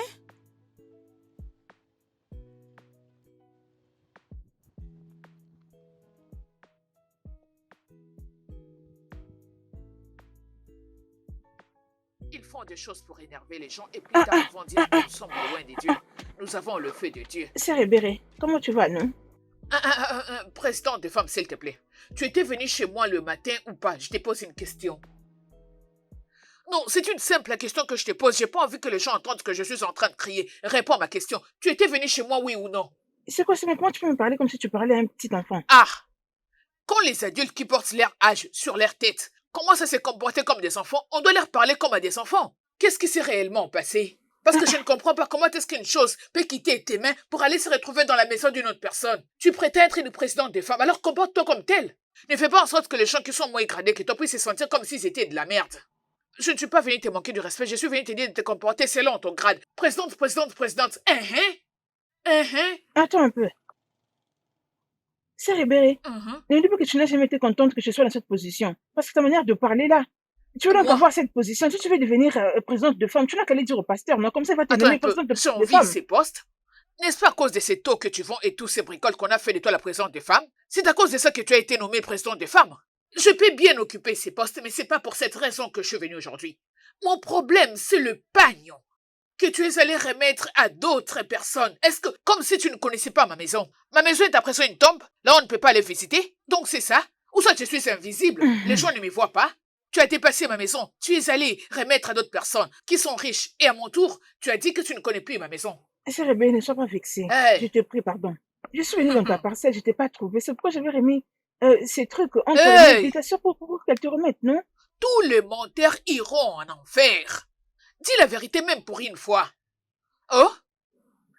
Ils font des choses pour énerver les gens et plus tard ils vont dire que nous sommes loin de Dieu. Nous avons le feu de Dieu. Sœur Ebéré, comment tu vas, non? Président des femmes, s'il te plaît. Tu étais venu chez moi le matin ou pas? Je te pose une question. Non, c'est une simple question que je te pose. J'ai pas envie que les gens entendent que je suis en train de crier. Réponds à ma question. Tu étais venu chez moi, oui ou non? C'est quoi, comment tu peux me parler comme si tu parlais à un petit enfant? Ah! Quand les adultes qui portent leur âge sur leur tête commencent à se comporter comme des enfants, on doit leur parler comme à des enfants. Qu'est-ce qui s'est réellement passé? Parce que je ne comprends pas comment est-ce qu'une chose peut quitter tes mains pour aller se retrouver dans la maison d'une autre personne. Tu prétends être une présidente des femmes, alors comporte-toi comme telle. Ne fais pas en sorte que les gens qui sont moins gradés que toi puissent se sentir comme s'ils étaient de la merde. Je ne suis pas venue te manquer du respect, je suis venue te dire de te comporter selon ton grade. Présidente, présidente, présidente. Attends un peu. C'est Ribéré. Ne dis pas que tu n'as jamais été contente que je sois dans cette position. Parce que ta manière de parler là, tu veux donc Moi? avoir cette position. Si tu veux devenir présidente de femme, tu n'as qu'à aller dire au pasteur, non? Comme ça, il va te Attends un nommer peu, présidente j'ai de envie de femme. ces postes. N'est-ce pas à cause de ces taux que tu vends et tous ces bricoles qu'on a fait de toi la présidente des femmes? C'est à cause de ça que tu as été nommée présidente des femmes. Je peux bien occuper ces postes, mais c'est pas pour cette raison que je suis venue aujourd'hui. Mon problème, c'est le pagnon que tu es allé remettre à d'autres personnes. Est-ce que, comme si tu ne connaissais pas ma maison est à présent une tombe, là on ne peut pas aller visiter, donc c'est ça? Ou soit je suis invisible, les gens ne me voient pas? Tu as dépassé ma maison, tu es allé remettre à d'autres personnes qui sont riches, et à mon tour, tu as dit que tu ne connais plus ma maison. C'est Ribéré, ne sois pas vexée. Je Hey, te prie pardon. Je suis venue dans ta parcelle, je t'ai pas trouvé. C'est pourquoi j'avais remis ces trucs entre les mains hey, de ta soeur pour qu'elle te remette, non? tous les menteurs iront en enfer. Dis la vérité même pour une fois. Oh,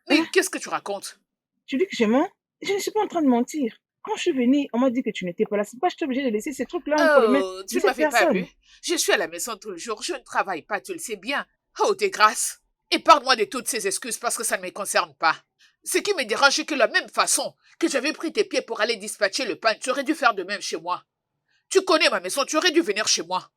mais Hein? qu'est-ce que tu racontes? Tu dis que je mens? Je ne suis pas en train de mentir. Quand je suis venue, on m'a dit que tu n'étais pas là. C'est pourquoi je suis obligée de laisser ces trucs-là entre les mains Oh, de tu ne cette m'avais pas personne. vu. Je suis à la maison tout le jour, je ne travaille pas, tu le sais bien. Oh, tes grâces. Épargne-moi de toutes ces excuses parce que ça ne me concerne pas. Ce qui me dérange, c'est que de la même façon que j'avais pris tes pieds pour aller dispatcher le pain, tu aurais dû faire de même chez moi. Tu connais ma maison, tu aurais dû venir chez moi.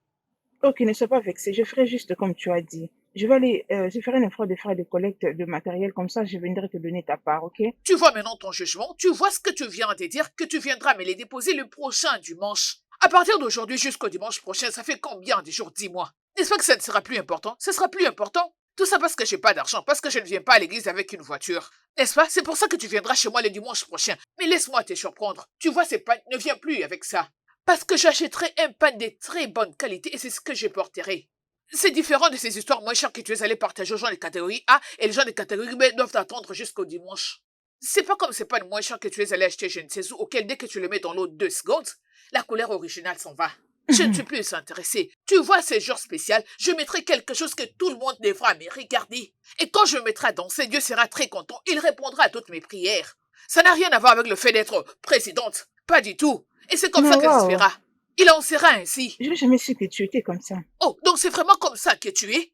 Ok, ne sois pas vexée. Je ferai juste comme tu as dit. Je vais aller, je ferai un effort de faire des collectes de matériel. Comme ça, je viendrai te donner ta part, ok? Tu vois maintenant ton jugement, tu vois ce que tu viens de dire, que tu viendras me les déposer le prochain dimanche. À partir d'aujourd'hui jusqu'au dimanche prochain, ça fait combien de jours, dis-moi? N'est-ce pas que ça ne sera plus important? Ce sera plus important? Tout ça parce que j'ai pas d'argent, parce que je ne viens pas à l'église avec une voiture. N'est-ce pas? C'est pour ça que tu viendras chez moi le dimanche prochain. Mais laisse-moi te surprendre. Tu vois ces pains, ne viens plus avec ça. Parce que j'achèterai un pain de très bonne qualité et c'est ce que je porterai. C'est différent de ces histoires moins chères que tu es allé partager aux gens de catégorie A et les gens de catégorie B doivent attendre jusqu'au dimanche. C'est pas comme ces pains moins chers que tu es allé acheter je ne sais où, auquel dès que tu le mets dans l'eau 2 secondes, la couleur originale s'en va. Je ne suis plus intéressée. Tu vois ces jours spéciaux, je mettrai quelque chose que tout le monde devra me regarder. Et quand je me mettrai à danser, Dieu sera très content. Il répondra à toutes mes prières. Ça n'a rien à voir avec le fait d'être présidente. Pas du tout. Et c'est comme Mais ça que ça se waouh, fera. Il en sera ainsi. je n'ai jamais su que tu étais comme ça. Oh, donc c'est vraiment comme ça que tu es?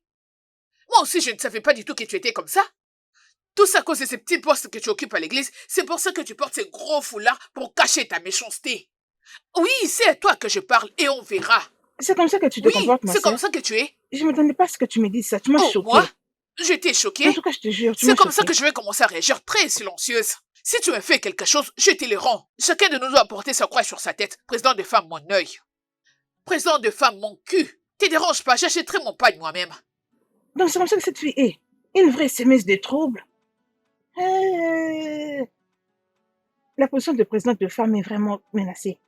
Moi aussi, je ne savais pas du tout que tu étais comme ça. Tout ça à cause de ces petits postes que tu occupes à l'église, c'est pour ça que tu portes ces gros foulards pour cacher ta méchanceté. Oui, c'est à toi que je parle et on verra. C'est comme ça que tu te Oui, comportes, ma c'est comme sœur. ça que tu es. Je ne m'attendais pas à ce que tu me dises ça. Tu m'as Oh, choquée. moi? Je t'ai En choquée. tout cas, je te jure, tu C'est m'as comme ça choquée. que je vais commencer à réagir très silencieuse. Si tu me fais quelque chose, je te le rends. Chacun de nous doit porter sa croix sur sa tête. Président de femme, mon œil. Président de femme, mon cul. Te dérange pas, j'achèterai mon pain moi-même. Donc, c'est comme ça que cette fille est. Une vraie sémence de troubles. Euh, La position de présidente de femme est vraiment menacée.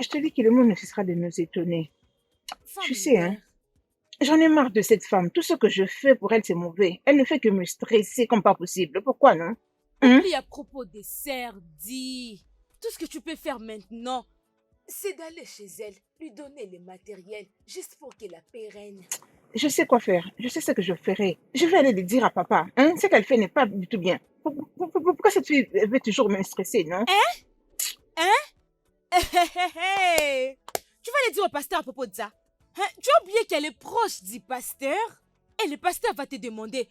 Je te dis que le monde ne cessera de nous étonner. Tu Femme sais, hein, mère. j'en ai marre de cette femme. Tout ce que je fais pour elle, c'est mauvais. Elle ne fait que me stresser comme pas possible. Pourquoi, non? Hein? Oublie à propos des Serdi. Tout ce que tu peux faire maintenant, c'est d'aller chez elle, lui donner les matériels, juste pour qu'elle la pérenne. Je sais quoi faire. Je sais ce que je ferai. Je vais aller le dire à papa. Hein? Ce qu'elle fait n'est pas du tout bien. Pourquoi cette fille veut toujours me stresser, non? Hé, hé, hé, hé. Tu vas aller dire au pasteur à propos de ça. Hein? Tu as oublié qu'elle est proche du pasteur? Et le pasteur va te demander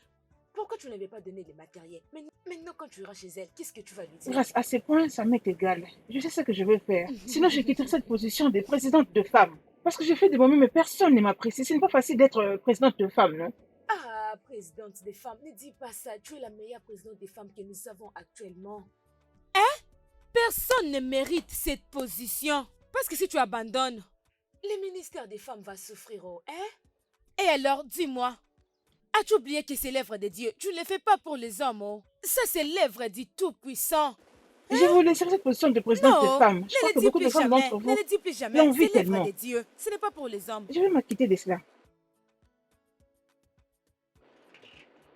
pourquoi tu n'avais pas donné les matériels. Mais maintenant, quand tu iras chez elle, qu'est-ce que tu vas lui dire? Grâce à ces points, ça m'est égal. Je sais ce que je veux faire. Sinon, je quitterai cette position de présidente de femme. Parce que j'ai fait de moi-même, mais personne ne m'apprécie. Ce n'est pas facile d'être présidente de femme, non? Ah, présidente des femmes, ne dis pas ça. Tu es la meilleure présidente des femmes que nous avons actuellement. Personne ne mérite cette position. Parce que si tu abandonnes, le ministère des femmes va souffrir, oh, hein? Et alors, dis-moi, as-tu oublié que c'est l'œuvre de Dieu? Tu ne le fais pas pour les hommes, oh. Ça, c'est l'œuvre du Tout-Puissant. Je vous laisserai cette position de présidente de Non, femme. Je crois ne que le dis beaucoup de plus femmes jamais. d'entre Ne vous le dis plus jamais. l'envient C'est l'œuvre tellement. de Dieu. Ce n'est pas pour les hommes. Je vais m'acquitter de cela.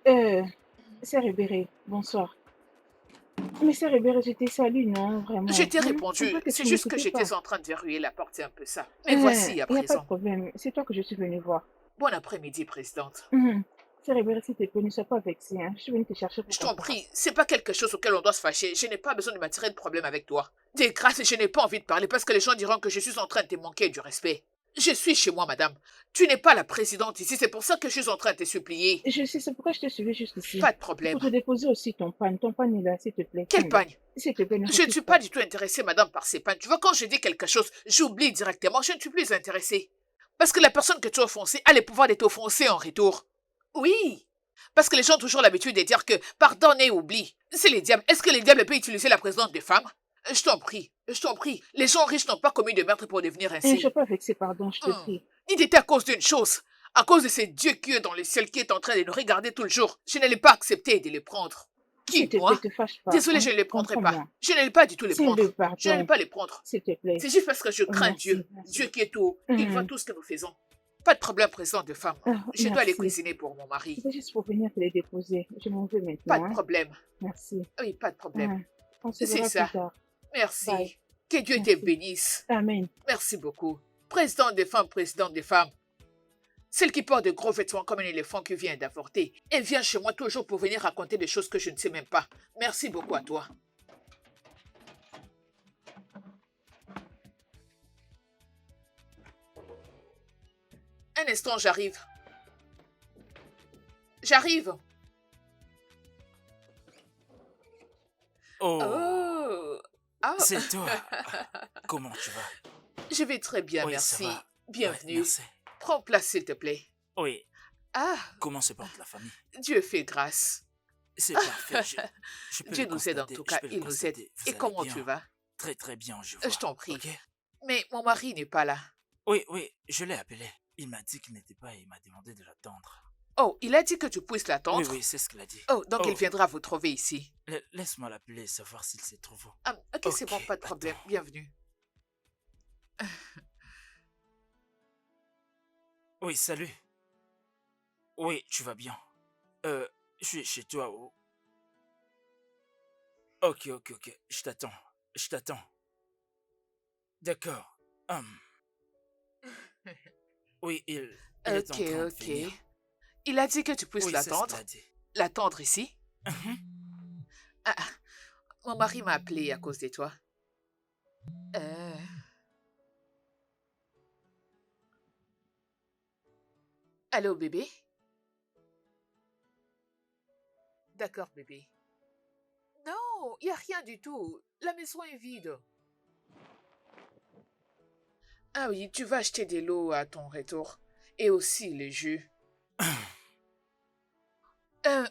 C'est Ribéré. Bonsoir. Mais sœur Hébert, je t'ai salué, non, vraiment. Je t'ai Hein? C'est répondu, toi que c'est tu juste que n'écoutais pas. j'étais en train de verrouiller la porte, c'est un peu ça. Mais voici à Il n'y a pas de présent. problème. C'est toi que je suis venue voir. Bon après-midi, présidente. Sœur Hébert, s'il te plaît, ne sois pas vexée. Hein? Je suis venue te chercher pour Je qu'on t'en se parle. prie, c'est pas quelque chose auquel on doit se fâcher. Je n'ai pas besoin de m'attirer de problème avec toi. Des grâces, je n'ai pas envie de parler parce que les gens diront que je suis en train de te manquer du respect. Je suis chez moi, madame. Tu n'es pas la présidente ici, c'est pour ça que je suis en train de te supplier. Je sais, c'est pourquoi je te suivais jusqu'ici. Pas de Pour problème. te déposer aussi ton pagne. Ton pagne est là, s'il te plaît. Quelle Tiens-le. pagne? S'il te plaît, ne Je ne refuse suis pas. pas du tout intéressée, madame, par ces pannes. Tu vois, quand je dis quelque chose, j'oublie directement. Je ne suis plus intéressée. Parce que la personne que tu as offensée a le pouvoir d'être offensée en retour. Oui. Parce que les gens ont toujours l'habitude de dire que pardonne et oublie. C'est les diables. Est-ce que les diables peuvent utiliser la présence des femmes? Je t'en prie, je t'en prie. Les gens riches n'ont pas commis de meurtre pour devenir Je ne ainsi. suis pas vexée, pardon, je te Hum. prie. Il était à cause d'une chose. À cause de ces dieux qui est dans le ciel qui est en train de nous regarder tout le jour. Je n'allais pas accepter de les prendre. Qui, S'il te moi? plaît, te fâche pas. Désolée, Hein? je ne les prendrai pas. Comprends-moi. Je n'allais pas du tout les Tiens-le, prendre. Je n'allais pardon. pas les prendre. S'il te plaît. C'est juste parce que je Oh, crains merci, Dieu. merci. Dieu qui est tout. Il voit Hum. tout ce que nous faisons. Pas de problème, président de femme. Ah, Je dois aller merci. cuisiner pour mon mari. C'était juste pour venir te les déposer. Je m'en vais Pas maintenant. de Hein? problème. Merci. Oui, pas de problème. On se C'est verra ça. plus tard. Merci. Bye. Que Dieu te Merci. bénisse. Amen. Merci beaucoup. Président des femmes, présidente des femmes. Celle qui porte de gros vêtements comme un éléphant qui vient d'avorter. Elle vient chez moi toujours pour venir raconter des choses que je ne sais même pas. Merci beaucoup à toi. Un instant, j'arrive. J'arrive. Oh, Oh. Ah. c'est toi. Comment tu vas? Je vais très bien, Oui, ça merci. va. Ouais, Bienvenue. merci. Prends place, s'il te plaît. Oui, Ah, comment se porte la famille? Dieu fait grâce. C'est parfait. Je peux Dieu le nous aide en constater, tout je cas, peux le il nous aide. constater. Vous Et allez comment bien. tu vas? Très très bien, je vois. Je t'en prie. Ok? Mais mon mari n'est pas là. Oui, oui, je l'ai appelé. Il m'a dit qu'il n'était pas et il m'a demandé de l'attendre. Oh, il a dit que tu puisses Oui, l'attendre? oui, c'est ce qu'il a dit. Oh, donc il Oh. viendra vous trouver ici. Laisse-moi l'appeler et savoir s'il se trouve où. Ah, ok, c'est bon, Ok, pas de problème. attends. Bienvenue. Oui, salut. Oui, tu vas bien. Je suis chez toi. Oh. Ok, ok, ok. Je t'attends. Je t'attends. D'accord. Oui, il est en Ok, train de ok. venir. Il a dit que tu puisses Oui, c'est ce qu'il l'attendre. a dit. L'attendre ici? Mhm. Ah, mon mari m'a appelé à cause de toi. Euh... Allô, bébé? D'accord, bébé. Non, il n'y a rien du tout. La maison est vide. Ah oui, tu vas acheter des lots à ton retour. Et aussi les jus.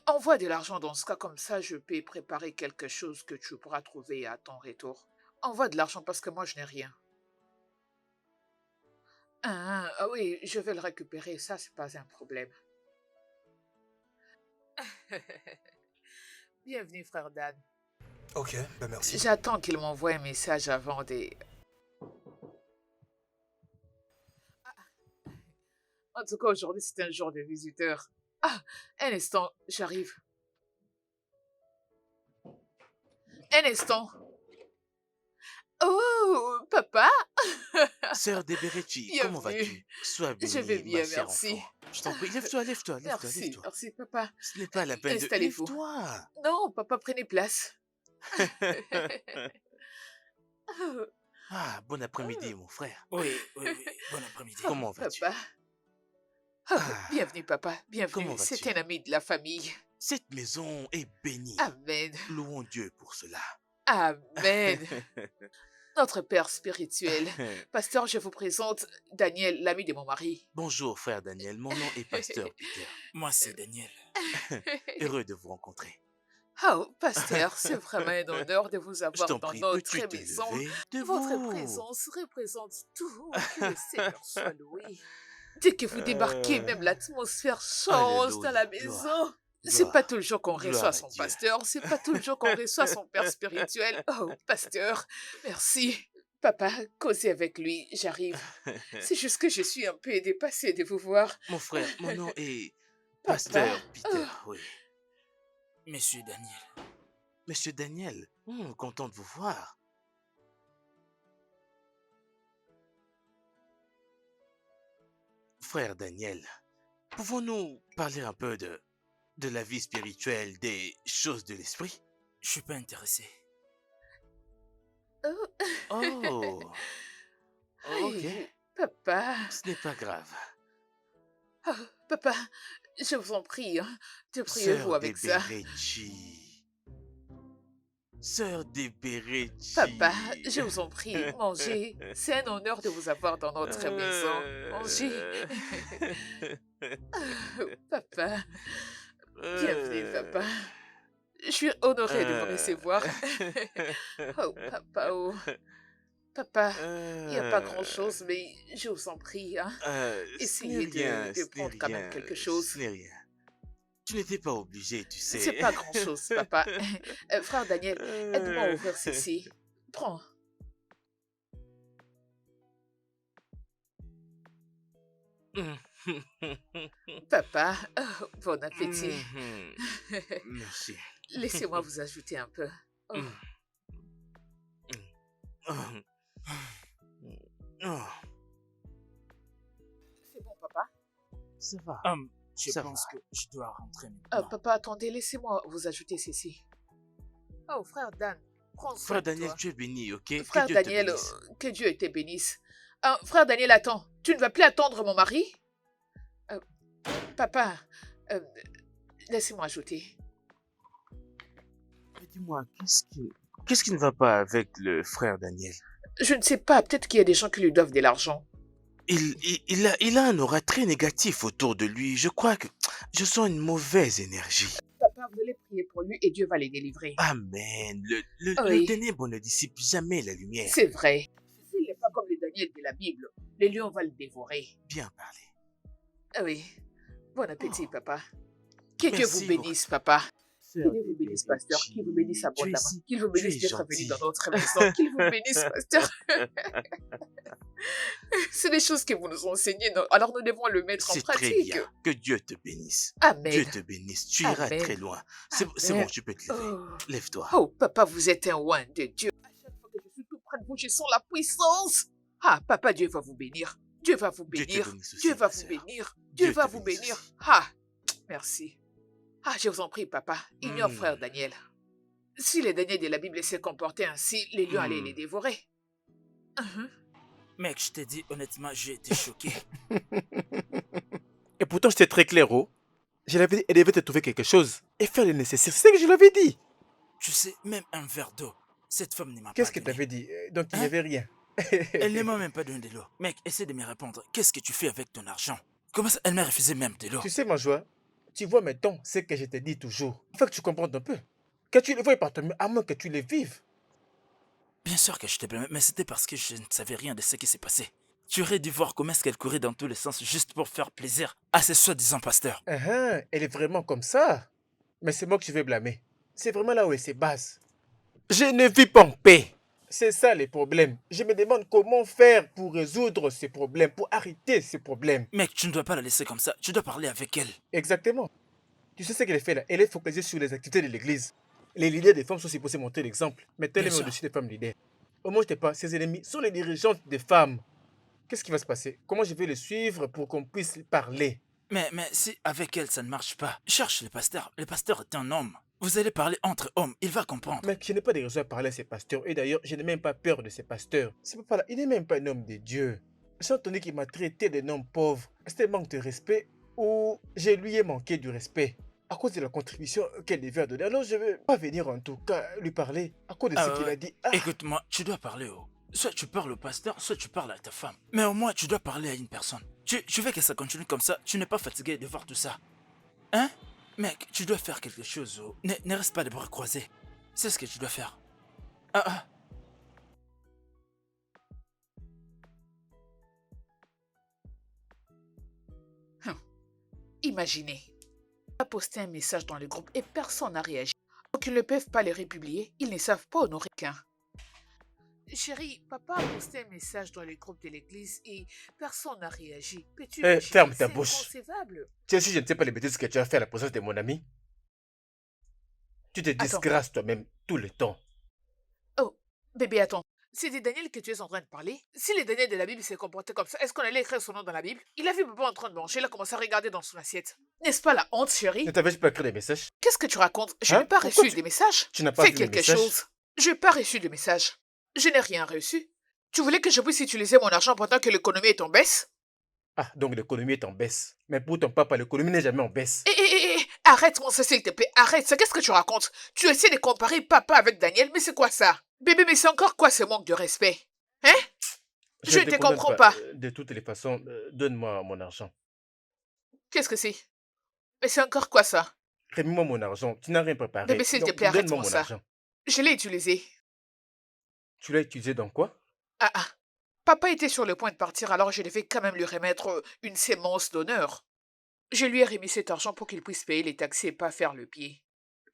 Envoie de l'argent dans ce cas, comme ça je peux préparer quelque chose que tu pourras trouver à ton retour. Envoie de l'argent parce que moi je n'ai rien. Ah oui, je vais le récupérer, ça c'est pas un problème. Bienvenue frère Dan. Ok, ben merci. J'attends qu'il m'envoie un message avant des... En tout cas, aujourd'hui, c'est un jour de visiteurs. Ah, un instant, j'arrive. Un instant. Oh, papa, Sœur Deberechi, comment bienvenue. vas-tu? Sois bénie, Je vais bien, ma chère merci. enfant. Je t'en prie, lève-toi, lève-toi, lève-toi, Merci, lève-toi. merci, papa. Ce n'est pas la peine de... Installez-vous. Lève-toi. Non, papa, prenez place. Ah, bon après-midi, mon frère. Oui, oui, oui, bon après-midi. Oh, Comment vas-tu? papa. Ah, Bienvenue, papa, bienvenue. comment vas-tu? C'est un ami de la famille. Cette maison est bénie. Amen. Louons Dieu pour cela. Amen. Notre père spirituel. Pasteur, je vous présente Daniel, l'ami de mon mari. Bonjour, frère Daniel. Mon nom est Pasteur Peter. Moi, c'est Daniel. Heureux de vous rencontrer. Oh, pasteur, c'est vraiment un honneur de vous Je avoir t'en dans prie, notre peux-tu te maison. lever? Votre Debout. présence représente tout. Que le Seigneur soit loué. Dès que vous débarquez, même l'atmosphère change dans la Alléluia. maison. C'est Gloire. pas tout le jour qu'on Gloire reçoit à son Dieu. pasteur, c'est pas tout le jour qu'on reçoit son père spirituel. Oh, pasteur, merci. Papa, causez avec lui, j'arrive. C'est juste que je suis un peu dépassée de vous voir. Mon frère, mon nom est Papa. Pasteur Peter, Oh. oui. Monsieur Daniel, Monsieur Daniel, content de vous voir. Frère Daniel, pouvons-nous parler un peu de la vie spirituelle, des choses de l'esprit? Je suis pas intéressé. Oh, Oh, ok, aïe, papa. ce n'est pas grave. Oh, papa, je vous en prie, hein, débrouillez-vous Sœur avec ça. Deberechi. Sœur Deberechi. Papa, je vous en prie, mangez. C'est un honneur de vous avoir dans notre maison. Mangez. Papa, bienvenue, papa. Je suis honorée de vous recevoir. Oh, papa, oh. Papa, il n'y a pas grand-chose, mais je vous en prie, hein. Ce n'est Essayez rien, de ce n'est prendre quand même rien, quelque ce chose. n'est rien. Tu n'étais pas obligé, tu sais. C'est pas grand-chose, papa. Frère Daniel, aide-moi à ouvrir ceci. Prends. Papa, oh, bon appétit. Merci. Laissez-moi vous ajouter un peu. Oh. Oh, C'est bon, papa? ça va. Je Ça pense va. que je dois rentrer maintenant. Papa, attendez, laissez-moi vous ajouter ceci. Oh, frère Dan, prends soin Frère de Daniel, toi. tu es béni, ok? Frère que Dieu te Daniel, bénisse. que Dieu te bénisse. Frère Daniel, attends, tu ne vas plus attendre mon mari? Papa, laissez-moi ajouter. Mais dis-moi, qu'est-ce qui ne va pas avec le frère Daniel? Je ne sais pas, peut-être qu'il y a des gens qui lui doivent de l'argent. Il a un aura très négatif autour de lui. Je crois que je sens une mauvaise énergie. Papa, vous allez prier pour lui et Dieu va les délivrer. Amen. Le Oui. ténèbre ne dissipe jamais la lumière. C'est vrai. S'il n'est pas comme les Daniel de la Bible, les lions vont le dévorer. Bien parlé. Ah oui. Bon appétit, papa. Que Dieu Merci vous bénisse, papa. Que Sœur Dieu vous bénisse, pasteur. Qu'il vous bénisse tu es abondamment. si- Qu'il vous tu bénisse es d'être venu gentil. dans notre maison. Qu'il vous bénisse, pasteur. C'est des choses que vous nous enseignez, non? Alors nous devons le mettre en C'est très pratique. bien. Que Dieu te bénisse. Amen. Dieu te bénisse. Tu iras Amen. très loin. C'est Amen. bon, tu peux te lever. Oh. Lève-toi. Oh, papa, vous êtes un oin de Dieu. À chaque fois que je suis tout près de vous, je sens la puissance. Ah, papa, Dieu va vous bénir. Dieu va vous Dieu te bénir. bénisse aussi, Dieu va ma vous sœur. bénir. Dieu Dieu va te vous bénisse bénir. aussi. Ah, merci. Ah, je vous en prie, papa. Ignore frère Daniel. Si les Daniel de la Bible se comportaient ainsi, les lions allaient les dévorer. Mec, je t'ai dit honnêtement, j'ai été choqué. Et pourtant, j'étais très clair, oh. Je l'avais dit, elle devait te trouver quelque chose et faire le nécessaire. C'est ce que je l'avais dit. Tu sais, même un verre d'eau, cette femme ne m'a pas Qu'est-ce que donné. tu avais dit? Donc, il n'y Hein? avait rien. Elle ne m'a même pas donné de l'eau. Mec, essaie de me répondre. Qu'est-ce que tu fais avec ton argent? Comment ça, elle m'a refusé même de l'eau? Tu sais, ma joie, tu vois maintenant ce que je te dis toujours. Il faut que tu comprennes un peu. Que tu le vois par toi-même, à moins que tu le vives. Bien sûr que je te blâme, mais c'était parce que je ne savais rien de ce qui s'est passé. Tu aurais dû voir comment est-ce qu'elle courait dans tous les sens juste pour faire plaisir à ces soi-disant pasteurs. Elle est vraiment comme ça. Mais c'est moi que je vais blâmer. C'est vraiment là où elle se base. Je ne vis pas en paix. C'est ça les problèmes. Je me demande comment faire pour résoudre ces problèmes, pour arrêter ces problèmes. Mec, tu ne dois pas la laisser comme ça. Tu dois parler avec elle. Exactement. Tu sais ce qu'elle fait là? Elle est focalisée sur les activités de l'église. Les leaders des femmes sont supposés montrer l'exemple. Mettez-les Bien sûr. au-dessus des femmes leaders. Au moins, je ne sais pas, ses ennemis sont les dirigeantes des femmes. Qu'est-ce qui va se passer? Comment je vais les suivre pour qu'on puisse parler? Mais si avec elle ça ne marche pas, cherche le pasteur. Le pasteur est un homme. Vous allez parler entre hommes, il va comprendre. Mec, je n'ai pas de raison à parler à ces pasteurs. Et d'ailleurs, je n'ai même pas peur de ces pasteurs. Ce papa-là, il n'est même pas un homme de Dieu. J'ai entendu qu'il m'a traité d'un homme pauvre. C'était un manque de respect ou je lui ai manqué du respect à cause de la contribution qu'elle devait donner. Alors je ne vais pas venir en tout cas lui parler à cause de ce qu'il a dit. Ah, Écoute-moi, tu dois parler au... Soit tu parles au pasteur, soit tu parles à ta femme. Mais au moins, tu dois parler à une personne. Tu veux que ça continue comme ça? Tu n'es pas fatigué de voir tout ça? Hein? Mec, tu dois faire quelque chose. Oh. Ne reste pas les bras croisés. C'est ce que tu dois faire. Imaginez. On a posté un message dans le groupe et personne n'a réagi. Donc ils ne peuvent pas les republier, ils ne savent pas honorer qu'un. Chérie, papa a posté un message dans le groupe de l'église et personne n'a réagi. Peux-tu imaginer? ferme ta C'est bouche. inconcevable. tu sais, si je ne sais pas les bêtises que tu as fait à la présence de mon ami. Tu te Attends. disgrâces toi-même tout le temps. Oh, bébé, attends. C'est de Daniel que tu es en train de parler? Si le Daniel de la Bible s'est comporté comme ça, est-ce qu'on allait écrire son nom dans la Bible? Il a vu papa en train de manger, il a commencé à regarder dans son assiette. N'est-ce pas la honte, Ne chérie? t'avais-je pas écrit des messages? Qu'est-ce que tu racontes? Je Hein? n'ai pas Pourquoi reçu des messages. tu n'as pas Fais vu mes quelque messages? chose. Je n'ai pas reçu de messages. Je n'ai rien reçu. Tu voulais que je puisse utiliser mon argent pendant que l'économie est en baisse? Ah, donc l'économie est en baisse. Mais pour ton papa, l'économie n'est jamais en baisse. Arrête-moi ça, s'il te plaît. Arrête ça. Qu'est-ce que tu racontes? Tu essaies de comparer papa avec Daniel, mais c'est quoi ça? Bébé, mais c'est encore quoi ce manque de respect? Hein? Je ne te condamne comprends pas. De toutes les façons, donne-moi mon argent. Qu'est-ce que c'est? Mais c'est encore quoi ça? Remets-moi mon argent. Tu n'as rien préparé. Bébé, s'il te Donc, plaît, donne-moi arrête-moi mon ça. argent. Je l'ai utilisé. Tu l'as utilisé dans quoi? Ah. Papa était sur le point de partir, alors je devais quand même lui remettre une sémence d'honneur. Je lui ai remis cet argent pour qu'il puisse payer les taxis et pas faire le pied.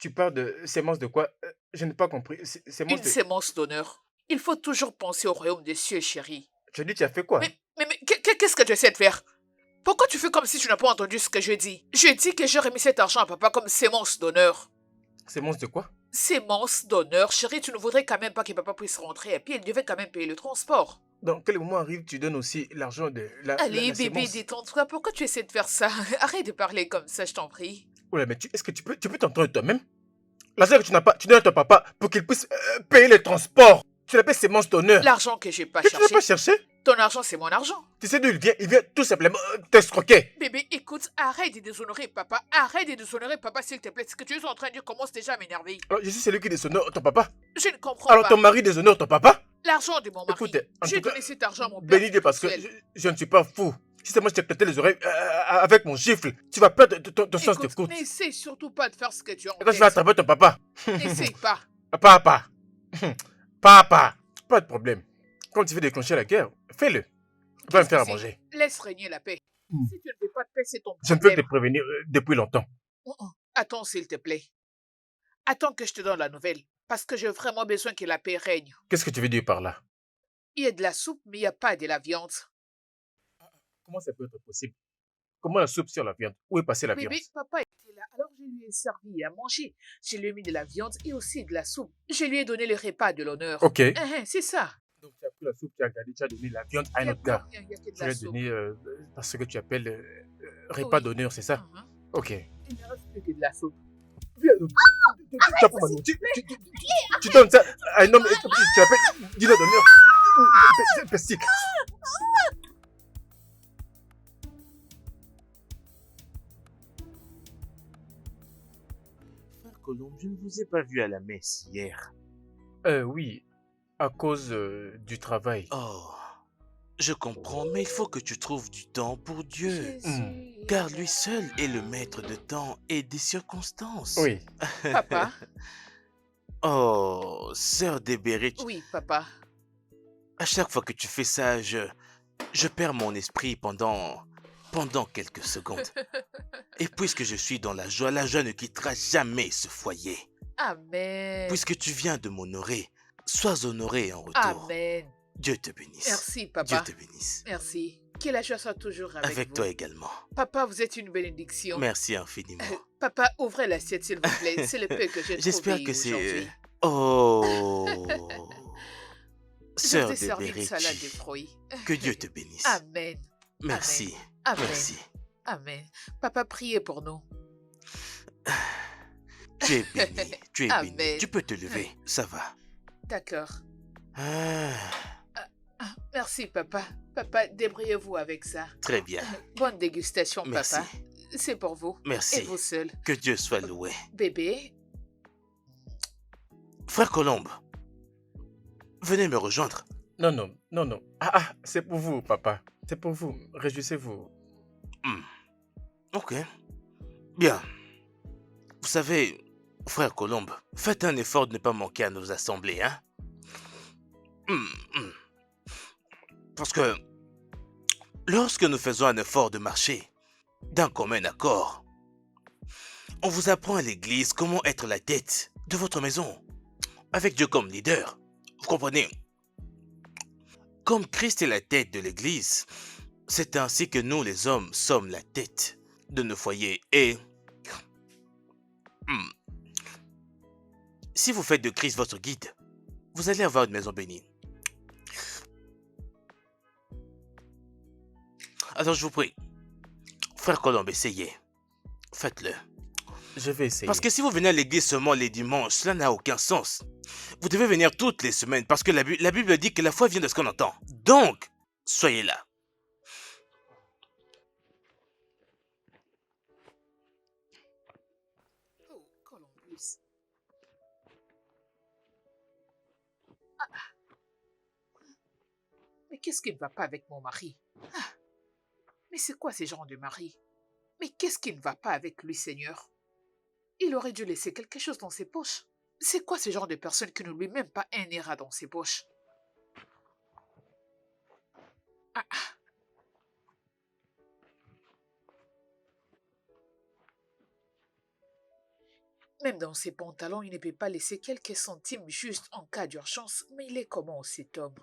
Tu parles de sémence de quoi? Je n'ai pas compris. Sémence Une de... sémence d'honneur. Il faut toujours penser au royaume des cieux, chérie. Tu dis, tu as fait quoi? Mais qu'est-ce que tu essaies de faire? Pourquoi tu fais comme si tu n'as pas entendu ce que je dis? Je dis que j'ai remis cet argent à papa comme sémence d'honneur. Sémence de quoi? Sémence d'honneur, chérie, tu ne voudrais quand même pas que papa puisse rentrer et puis il devait quand même payer le transport. Dans quel moment arrive, tu donnes aussi l'argent de Allez, la bébé, sémence? détends-toi. Pourquoi tu essaies de faire ça? Arrête de parler comme ça, je t'en prie. Oula, mais est-ce que tu peux t'entendre toi-même? L'argent que tu n'as pas, tu donnes à ton papa pour qu'il puisse payer les transports. Tu l'appelles sémence d'honneur. L'argent que j'ai pas Que tu n'as cherché. pas cherché? Ton argent, c'est mon argent. Tu sais d'où il vient? Il vient tout simplement t'escroquer. Bébé, écoute, arrête de déshonorer papa. Arrête de déshonorer papa, s'il te plaît. Ce que tu es en train de dire commence déjà à m'énerver. Alors, je suis celui qui déshonore ton papa. Je ne comprends Alors, pas. ton mari déshonore ton papa? L'argent de mon mari. Écoute, en J'ai tout cas, donné cet argent à mon père. béni Dieu, parce que spirituel. je ne suis pas fou. Si c'est moi je t'ai pété les oreilles avec mon gifle, tu vas perdre ton sens Écoute, d'écoute. n'essaie surtout pas de faire ce que tu as en Et quand je vais tête. attraper ton papa. N'essaie pas. Papa. Papa. Pas de problème. Quand tu veux déclencher la guerre, fais-le. Va me Qu'est-ce faire à que manger. c'est? Laisse régner la paix. Si tu ne veux pas de paix, c'est ton Je ne peux que problème. te prévenir depuis longtemps. Attends, s'il te plaît. Attends que je te donne la nouvelle. Parce que j'ai vraiment besoin que la paix règne. Qu'est-ce que tu veux dire par là? Il y a de la soupe, mais il n'y a pas de la viande. Comment ça peut être possible? Comment la soupe sur la viande? Où est passée la viande? Bébé, papa était là, alors je lui ai servi à manger. Je lui ai mis de la viande et aussi de la soupe. Je lui ai donné le repas de l'honneur. Ok. C'est ça. Donc tu as pris la soupe, tu as gardé, tu as donné la viande à un Il n'y a autre plus gars. rien, il n'y a que de Tu la lui as soupe. donné ce que tu appelles repas Oui. d'honneur, c'est ça? Ok. Il ne reste plus que de la soupe. Viens, tu as pas mal. Tu donnes ça à un homme, tu l'appelles dîner d'honneur. C'est pestique. Frère Colombe, je ne vous ai pas vu à la messe hier. Oui, à cause du travail. Oh, je comprends, mais il faut que tu trouves du temps pour Dieu. Jésus. Car lui seul est le maître de temps et des circonstances. Oui. Papa. Oh, sœur Débérich, Oui, papa. à chaque fois que tu fais ça, je perds mon esprit pendant quelques secondes. Et puisque je suis dans la joie ne quittera jamais ce foyer. Amen. Puisque tu viens de m'honorer, sois honoré en retour. Amen. Dieu te bénisse. Merci, Dieu papa. te bénisse. Merci. Que la joie soit toujours avec Avec vous. toi également. Papa, vous êtes une bénédiction. Merci infiniment. Papa, ouvrez l'assiette, s'il vous plaît. C'est le peu que j'ai J'espère trouvé que c'est... aujourd'hui. Oh Je Sœur vous ai servi une Débérich, salade de fruits. que Dieu te bénisse. Amen. Merci. Amen. Merci. Amen. Papa, priez pour nous. Tu es béni. Tu es Amen. béni. Tu peux te lever. Ça va. D'accord. Ah, Merci, papa. Papa, débrouillez-vous avec ça. très bien. Bonne dégustation, Merci. papa. C'est pour vous. Et Merci. vous seul. Que Dieu soit loué. Bébé, Frère Colombe, venez me rejoindre. Non. Ah, c'est pour vous, papa. C'est pour vous. Réjouissez-vous. Ok. Bien. Vous savez, frère Colombe, faites un effort de ne pas manquer à nos assemblées, hein? Parce que lorsque nous faisons un effort de marcher d'un commun accord, on vous apprend à l'église comment être la tête de votre maison, avec Dieu comme leader. Vous comprenez? Comme Christ est la tête de l'église, c'est ainsi que nous les hommes sommes la tête de nos foyers. Et si vous faites de Christ votre guide, vous allez avoir une maison bénie. Alors je vous prie, frère Colombe, essayez. Faites-le. Je vais essayer. Parce que si vous venez à l'église seulement les dimanches, cela n'a aucun sens. Vous devez venir toutes les semaines parce que la Bible dit que la foi vient de ce qu'on entend. Donc, soyez là. Oh, Columbus. Mais qu'est-ce qui ne va pas avec mon mari? Mais c'est quoi ces genres de mari? Mais qu'est-ce qui ne va pas avec lui, Seigneur? Il aurait dû laisser quelque chose dans ses poches. C'est quoi ce genre de personne qui ne lui met même pas un ERA dans ses poches? Ah, ah. Même dans ses pantalons, il ne peut pas laisser quelques centimes juste en cas d'urgence. Mais il est comment cet homme?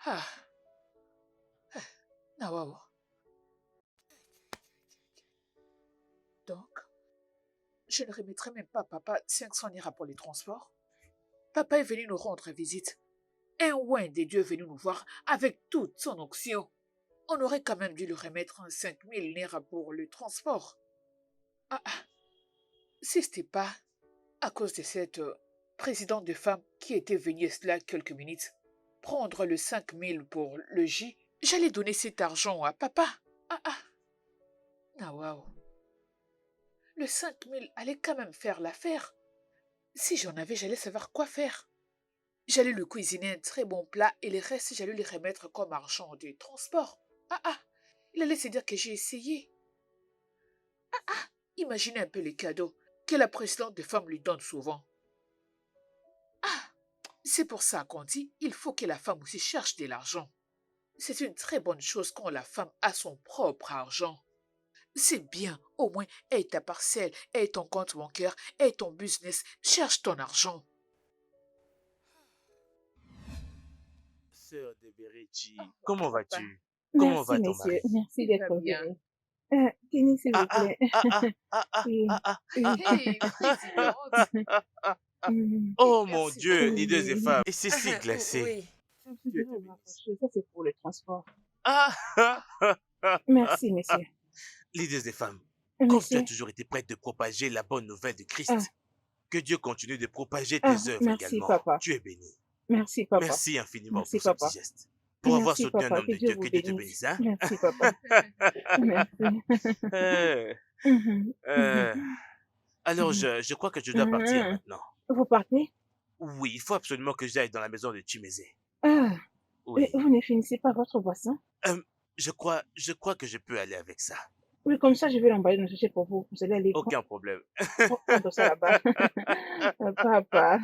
Ah. Ah, waouh. Donc, je ne remettrai même pas à papa 500 lira pour les transports. Papa est venu nous rendre visite. Un oin des dieux est venu nous voir avec toute son onction. On aurait quand même dû lui remettre 5000 lira pour le transport. Ah, ah. Si c'était pas à cause de cette présidente de femme qui était venue là quelques minutes prendre le 5000 pour le J, j'allais donner cet argent à papa. Ah, ah. Ah, waouh. Le 5000 allait quand même faire l'affaire. Si j'en avais, j'allais savoir quoi faire. J'allais lui cuisiner un très bon plat et le reste, j'allais lui remettre comme argent de transport. Ah ah, il allait se dire que j'ai essayé. Ah ah, imaginez un peu les cadeaux que la présidente de femme lui donne souvent. Ah, c'est pour ça qu'on dit il faut que la femme aussi cherche de l'argent. C'est une très bonne chose quand la femme a son propre argent. C'est bien, au moins, aie ta parcelle, aie ton compte bancaire, aie ton business, cherche ton argent. Sœur de Berechi, Oh, comment papa. vas-tu? Comment Merci, va ton monsieur. mari? Merci Il d'être va bien. venu. Tenez, s'il vous Ah plaît. ah ah ah ah Oui, ah ah oui. ah ah Hé, présidente. ah ah ah. Mhm. Oh mon Merci Dieu, beaucoup. leaders et Oui. femmes. Et c'est si glacé. Oui. Je Dieu devais te avoir bénisse. quelque chose. Ça, c'est pour le transport. Ah ah ah ah Merci, ah. monsieur. Leaders et femmes, comme tu as Monsieur. toujours été prête de propager la bonne nouvelle de Ah, Christ, que Dieu continue de propager ah, tes œuvres merci, également. papa. Tu es béni. Merci, papa. Merci infiniment Merci, pour ce papa. petit geste. Pour avoir Merci, soutenu un papa. homme Que de Dieu Dieu, vous que Dieu te bénisse. bénisse, hein? Merci, papa. Merci. Euh, Mhm, euh, mhm, Alors, mhm. je crois que je dois partir Mhm. maintenant. Vous partez? Oui, il faut absolument que j'aille dans la maison de Chimézé. Ah, Oui. vous ne finissez pas votre boisson? Euh, je crois que je peux aller avec ça. Oui, comme ça, je vais l'emballer dans le sachet pour vous. Vous allez aller Aucun problème. prendre ça là-bas. Papa,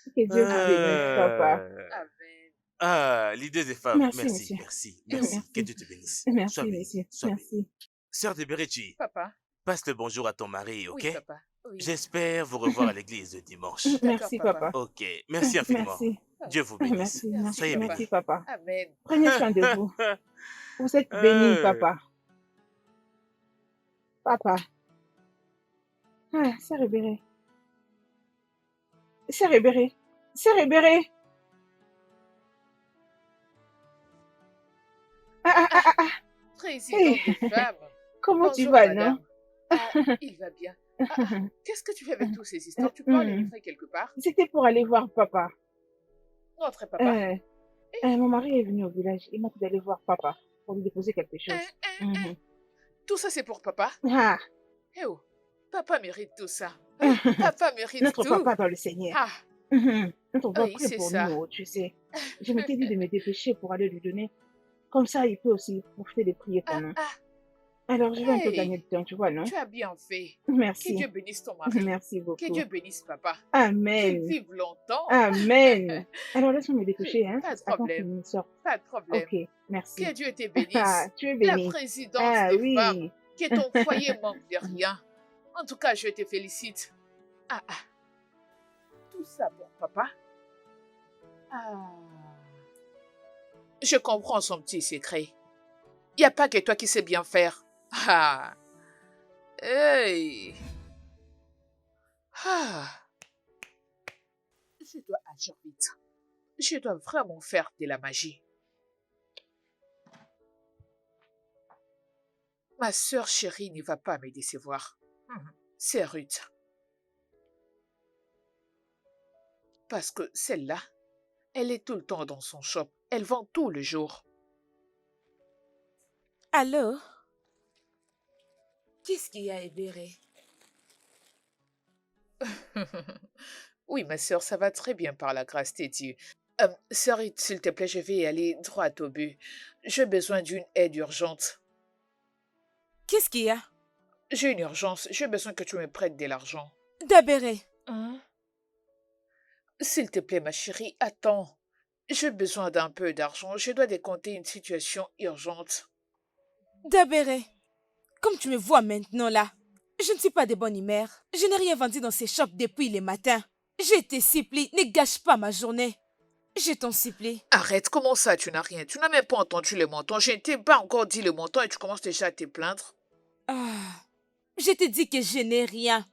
que Dieu vous bénisse, papa. Amen. Ah, l'idée des femmes. Merci, Merci, monsieur. merci, merci. Que Merci. Dieu te bénisse. Merci, Sois béni, monsieur. sois béni. Merci. Sœur de Berechi, Papa. passe le bonjour à ton mari, ok? Oui, papa. Oui. J'espère vous revoir à l'église dimanche. D'accord, Merci, papa. papa. Ok, merci infiniment. Merci. Oh, Dieu vous bénisse. Merci, merci, Soyez papa. bénis. merci, papa. Amen. Prenez soin de vous. Vous êtes béni, papa. Papa. Ah, c'est Rébéré. C'est Rébéré. C'est Rébéré. Ah. Président Hey. de femmes. Comment tu Bonjour, vas, madame. non? Ah, il va bien. Qu'est-ce que tu fais avec tous ces histoires? Tu parles de Hmm. livrer quelque part? C'était pour aller voir papa. Notre papa. Mon mari est venu au village. Il m'a dit d'aller voir papa pour lui déposer quelque chose. Mhm. Tout ça, c'est pour papa? Ah, Eh oh, papa mérite tout ça. Papa mérite notre tout. papa dans le Seigneur. Ah, Notre papa oui, prie c'est pour ça. nous, tu sais. Je m'étais dit de me dépêcher pour aller lui donner. Comme ça, il peut aussi profiter de prier pour nous. Alors, je vais un peu Hey, gagner du temps, tu vois, non? tu as bien fait. Merci. Que Dieu bénisse ton mari. Merci Que beaucoup. Dieu bénisse papa. Qu'il Amen. vive longtemps. Amen. Alors, laisse-moi me dépêcher, hein, Pas de avant problème. qu'il me sorte. Pas de problème. Ok, merci. Que Dieu te bénisse. Ah, tu es La béni. présidente Ah de oui. femmes. Que ton foyer manque de rien. En tout cas, je te félicite. Tout ça pour papa. Je comprends son petit secret. Il n'y a pas que toi qui sais bien faire. Hey. Ah, je dois agir vite. Je dois vraiment faire de la magie. Ma sœur chérie ne va pas me décevoir. C'est rude. Parce que celle-là, elle est tout le temps dans son shop. Elle vend tout le jour. Allô? Qu'est-ce qu'il y a, Ebere? Oui, ma sœur, ça va très bien par la grâce de Dieu. Sœurite, s'il te plaît, je vais aller droit au but. J'ai besoin d'une aide urgente. Qu'est-ce qu'il y a? J'ai une urgence. J'ai besoin que tu me prêtes de l'argent. Dabere, Hein? S'il te plaît, ma chérie, attends. J'ai besoin d'un peu d'argent. Je dois décompter une situation urgente. Dabere, comme tu me vois maintenant là, je ne suis pas de bonne humeur. Je n'ai rien vendu dans ces shops depuis le matin. Je te supplie, ne gâche pas ma journée. Je t'en supplie. Arrête, comment ça, tu n'as rien? Tu n'as même pas entendu le montant. Je ne t'ai pas encore dit le montant et tu commences déjà à te plaindre. Ah, je te dis que je n'ai rien.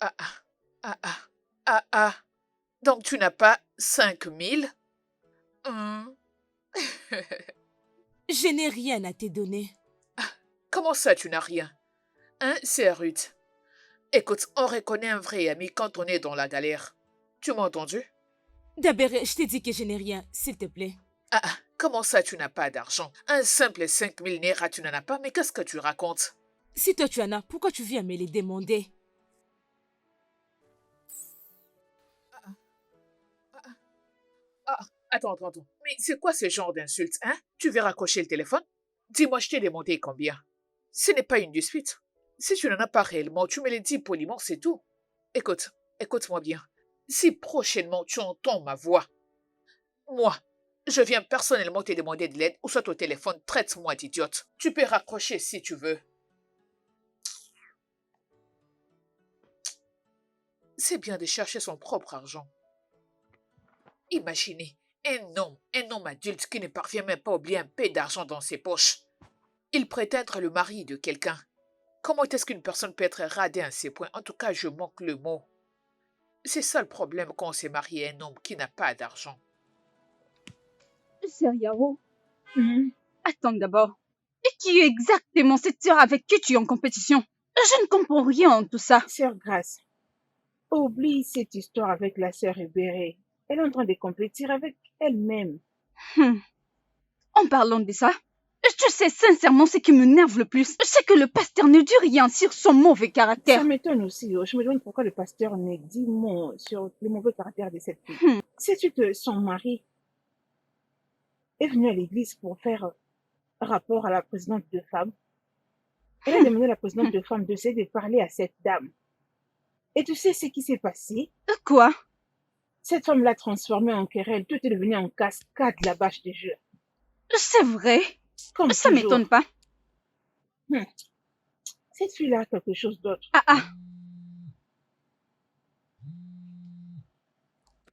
Ah, ah, ah, ah, ah, ah. Donc tu n'as pas 5000? Je n'ai rien à te donner. Comment ça, tu n'as rien? Hein, c'est rude. Écoute, on reconnaît un vrai ami quand on est dans la galère. Tu m'as entendu? Dabere, je te dis que je n'ai rien, s'il te plaît. Ah, ah, comment ça, tu n'as pas d'argent? Un simple 5000 naira, tu n'en as pas? Mais qu'est-ce que tu racontes? Si toi tu en as, pourquoi tu viens me les demander? Attends. Mais c'est quoi ce genre d'insulte, hein? Tu veux raccrocher le téléphone? Dis-moi, je t'ai demandé combien? Ce n'est pas une dispute. Si tu n'en as pas réellement, tu me le dis poliment, c'est tout. Écoute-moi bien. Si prochainement tu entends ma voix, moi, je viens personnellement te demander de l'aide ou soit au téléphone, traite-moi d'idiote. Tu peux raccrocher si tu veux. C'est bien de chercher son propre argent. Imaginez, un homme adulte qui ne parvient même pas à oublier un peu d'argent dans ses poches. Il prétend être le mari de quelqu'un. Comment est-ce qu'une personne peut être radée à ces points? En tout cas, je manque le mot. C'est ça le problème quand on s'est marié à un homme qui n'a pas d'argent. Sœur Yao, attends d'abord. Et qui est exactement cette sœur avec qui tu es en compétition? Je ne comprends rien en tout ça. Sœur Grace, oublie cette histoire avec la sœur Ebere. Elle est en train de compétir avec elle-même. En parlant de ça, tu sais sincèrement ce qui m'énerve le plus, c'est que le pasteur ne dit rien sur son mauvais caractère. Ça m'étonne aussi. Je me demande pourquoi le pasteur ne dit mot sur le mauvais caractère de cette fille. Sais-tu que son mari est venu à l'église pour faire rapport à la présidente de femmes? Elle a demandé à la présidente de femmes d'essayer de parler à cette dame. Et tu sais ce qui s'est passé? Quoi? Cette femme l'a transformée en querelle. Tout est devenu en cascade, la bâche des jeux. C'est vrai. Comme Ça toujours. m'étonne pas. Cette fille-là a quelque chose d'autre.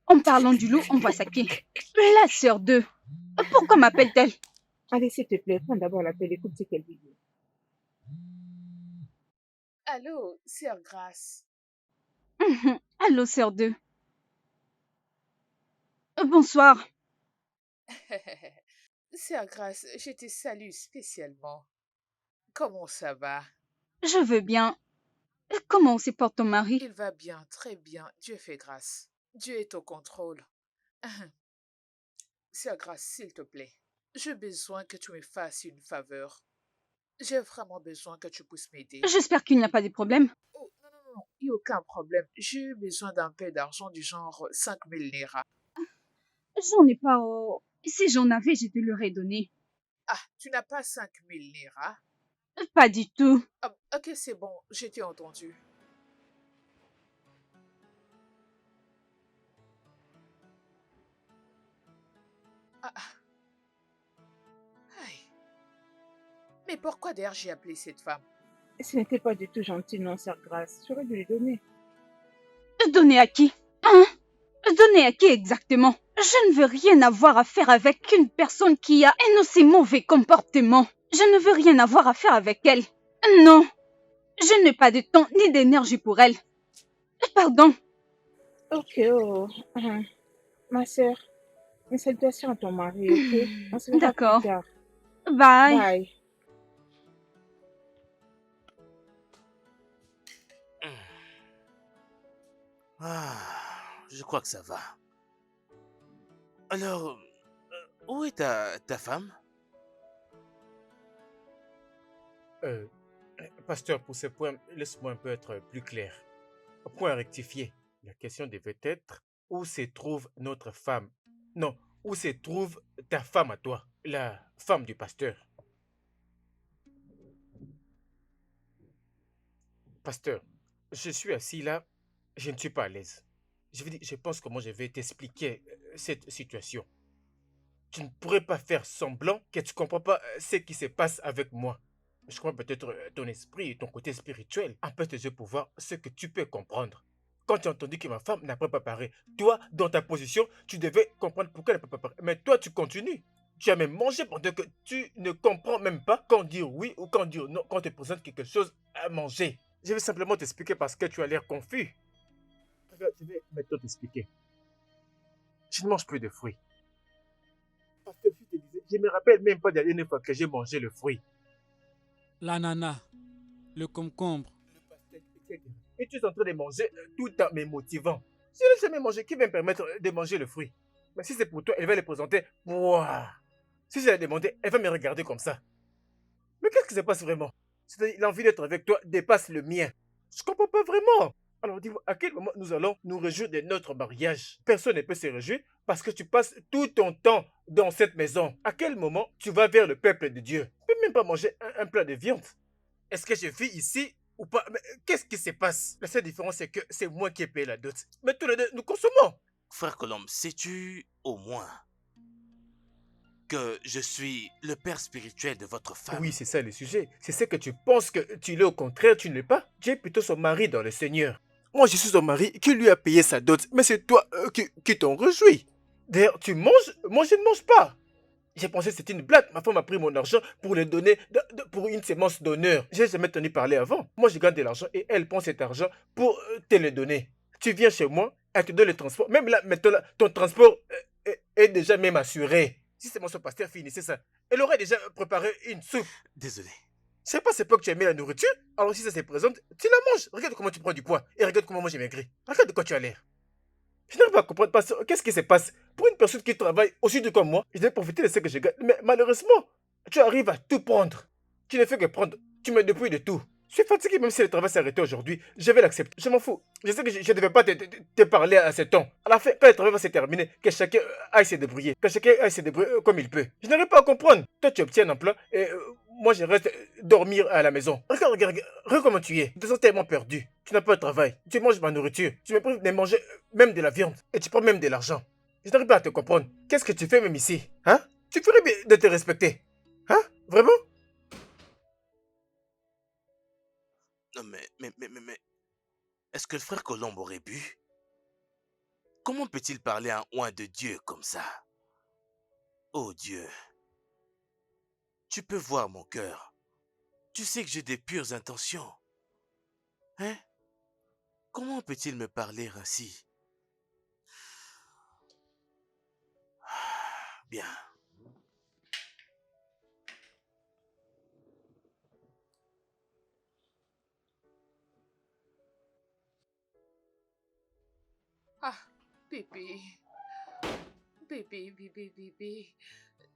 En parlant du loup, on voit ça qui? La sœur 2. Pourquoi m'appelle-t-elle? Allez, s'il te plaît, prends d'abord l'appel. Écoute ce qu'elle dit. Allô, sœur Grace. Allô, sœur 2. Bonsoir. Sœur Grace, je te salue spécialement. Comment ça va? Je veux bien. Comment se porte ton mari? Il va bien, très bien. Dieu fait grâce. Dieu est au contrôle. Sœur Grace, s'il te plaît, j'ai besoin que tu me fasses une faveur. J'ai vraiment besoin que tu puisses m'aider. J'espère qu'il n'y a pas de problème. Oh, non, il n'y a aucun problème. J'ai besoin d'un peu d'argent du genre 5000 naira. J'en ai pas. Si j'en avais, je te l'aurais donné. Ah, tu n'as pas 5000 naira? Pas du tout. Ah, ok, c'est bon, je t'ai entendu. Aïe. Mais pourquoi d'ailleurs j'ai appelé cette femme? Ce n'était pas du tout gentil, non, sœur Grace. J'aurais dû lui donner. Donner à qui? Hein? Donner à qui exactement? Je ne veux rien avoir à faire avec une personne qui a un aussi mauvais comportement. Je ne veux rien avoir à faire avec elle. Non. Je n'ai pas de temps ni d'énergie pour elle. Pardon. Ok, oh. Ma sœur, mes salutations à ton mari, ok? On se verra plus D'accord. tard. Bye. Bye. Je crois que ça va. Alors, où est ta femme? Euh, Pasteur, pour ce point, laisse-moi un peu être plus clair. Point à rectifier. La question devait être où se trouve notre femme? Non, où se trouve ta femme à toi? La femme du pasteur. Pasteur, je suis assis là, je ne suis pas à l'aise. Je veux dire, je pense comment je vais t'expliquer cette situation. Tu ne pourrais pas faire semblant que tu ne comprends pas ce qui se passe avec moi. Je crois peut-être ton esprit et ton côté spirituel empêchent de pouvoir ce que tu peux comprendre. Quand tu as entendu que ma femme n'a pas préparé, toi, dans ta position, tu devais comprendre pourquoi elle n'a pas préparé. Mais toi, tu continues. Tu as même mangé pendant que tu ne comprends même pas quand dire oui ou quand dire non, quand on te présente quelque chose à manger. Je vais simplement t'expliquer parce que tu as l'air confus. Regarde, je vais maintenant t'expliquer. Je ne mange plus de fruits. Parce que je te disais, je ne me rappelle même pas de la dernière fois que j'ai mangé le fruit. L'ananas, le concombre. Le pastèque, etc. Et tu es en train de manger tout en me motivant. Si je n'ai jamais mangé, qui va me permettre de manger le fruit? Mais si c'est pour toi, elle va le présenter. Wouah! Si je l'ai demandé, elle va me regarder comme ça. Mais qu'est-ce qui se passe vraiment? C'est-à-dire, l'envie d'être avec toi dépasse le mien. Je comprends pas vraiment. Alors dis-moi, à quel moment nous allons nous réjouir de notre mariage? Personne ne peut se réjouir parce que tu passes tout ton temps dans cette maison. À quel moment tu vas vers le peuple de Dieu? Tu peux même pas manger un plat de viande. Est-ce que je vis ici ou pas? Mais qu'est-ce qui se passe? La seule différence, c'est que c'est moi qui ai payé la dot. Mais tous les deux, nous consommons. Frère Colombe, sais-tu au moins que je suis le père spirituel de votre femme? Oui, c'est ça le sujet. C'est ce que tu penses que tu l'es, au contraire, tu ne l'es pas. Tu es plutôt son mari dans le Seigneur. Moi, je suis son mari qui lui a payé sa dot, mais c'est toi qui t'en réjouis. D'ailleurs, tu manges, moi je ne mange pas. J'ai pensé que c'était une blague. Ma femme a pris mon argent pour le donner pour une sémence d'honneur. J'ai jamais entendu parler avant. Moi, je gagne de l'argent et elle prend cet argent pour te le donner. Tu viens chez moi, elle te donne le transport. Même là, maintenant, là, ton transport est déjà même assuré. Si c'est mon pasteur finissait ça, elle aurait déjà préparé une soupe. Désolé. Je sais pas c'est pas que tu as mis la nourriture. Alors si ça se présente, tu la manges. Regarde comment tu prends du poids. Et regarde comment moi j'ai maigri. Regarde de quoi tu as l'air. Je n'arrive pas à comprendre parce que qu'est-ce qui se passe. Pour une personne qui travaille aussi dur comme moi, je dois profiter de ce que je gagne. Mais malheureusement, tu arrives à tout prendre. Tu ne fais que prendre. Tu me dépouilles de tout. Je suis fatigué même si le travail s'est arrêté aujourd'hui. Je vais l'accepter. Je m'en fous. Je sais que je ne devais pas te parler à ce temps. À la fin, quand le travail va se terminer, que chacun aille se débrouiller. Que chacun aille se débrouiller comme il peut. Je n'arrive pas à comprendre. Toi, tu obtiens un emploi et moi, je reste dormir à la maison. Regarde comment tu es. Tu te sens tellement perdu. Tu n'as pas de travail. Tu manges ma nourriture. Tu me prives de manger même de la viande. Et tu prends même de l'argent. Je n'arrive pas à te comprendre. Qu'est-ce que tu fais même ici? Hein? Tu ferais bien de te respecter. Hein? Vraiment? Non mais, est-ce que le frère Colombe aurait bu? Comment peut-il parler à un oint de Dieu comme ça? Oh Dieu, tu peux voir mon cœur. Tu sais que j'ai des pures intentions. Hein? Comment peut-il me parler ainsi? Bien. Ah, bébé. Bébé.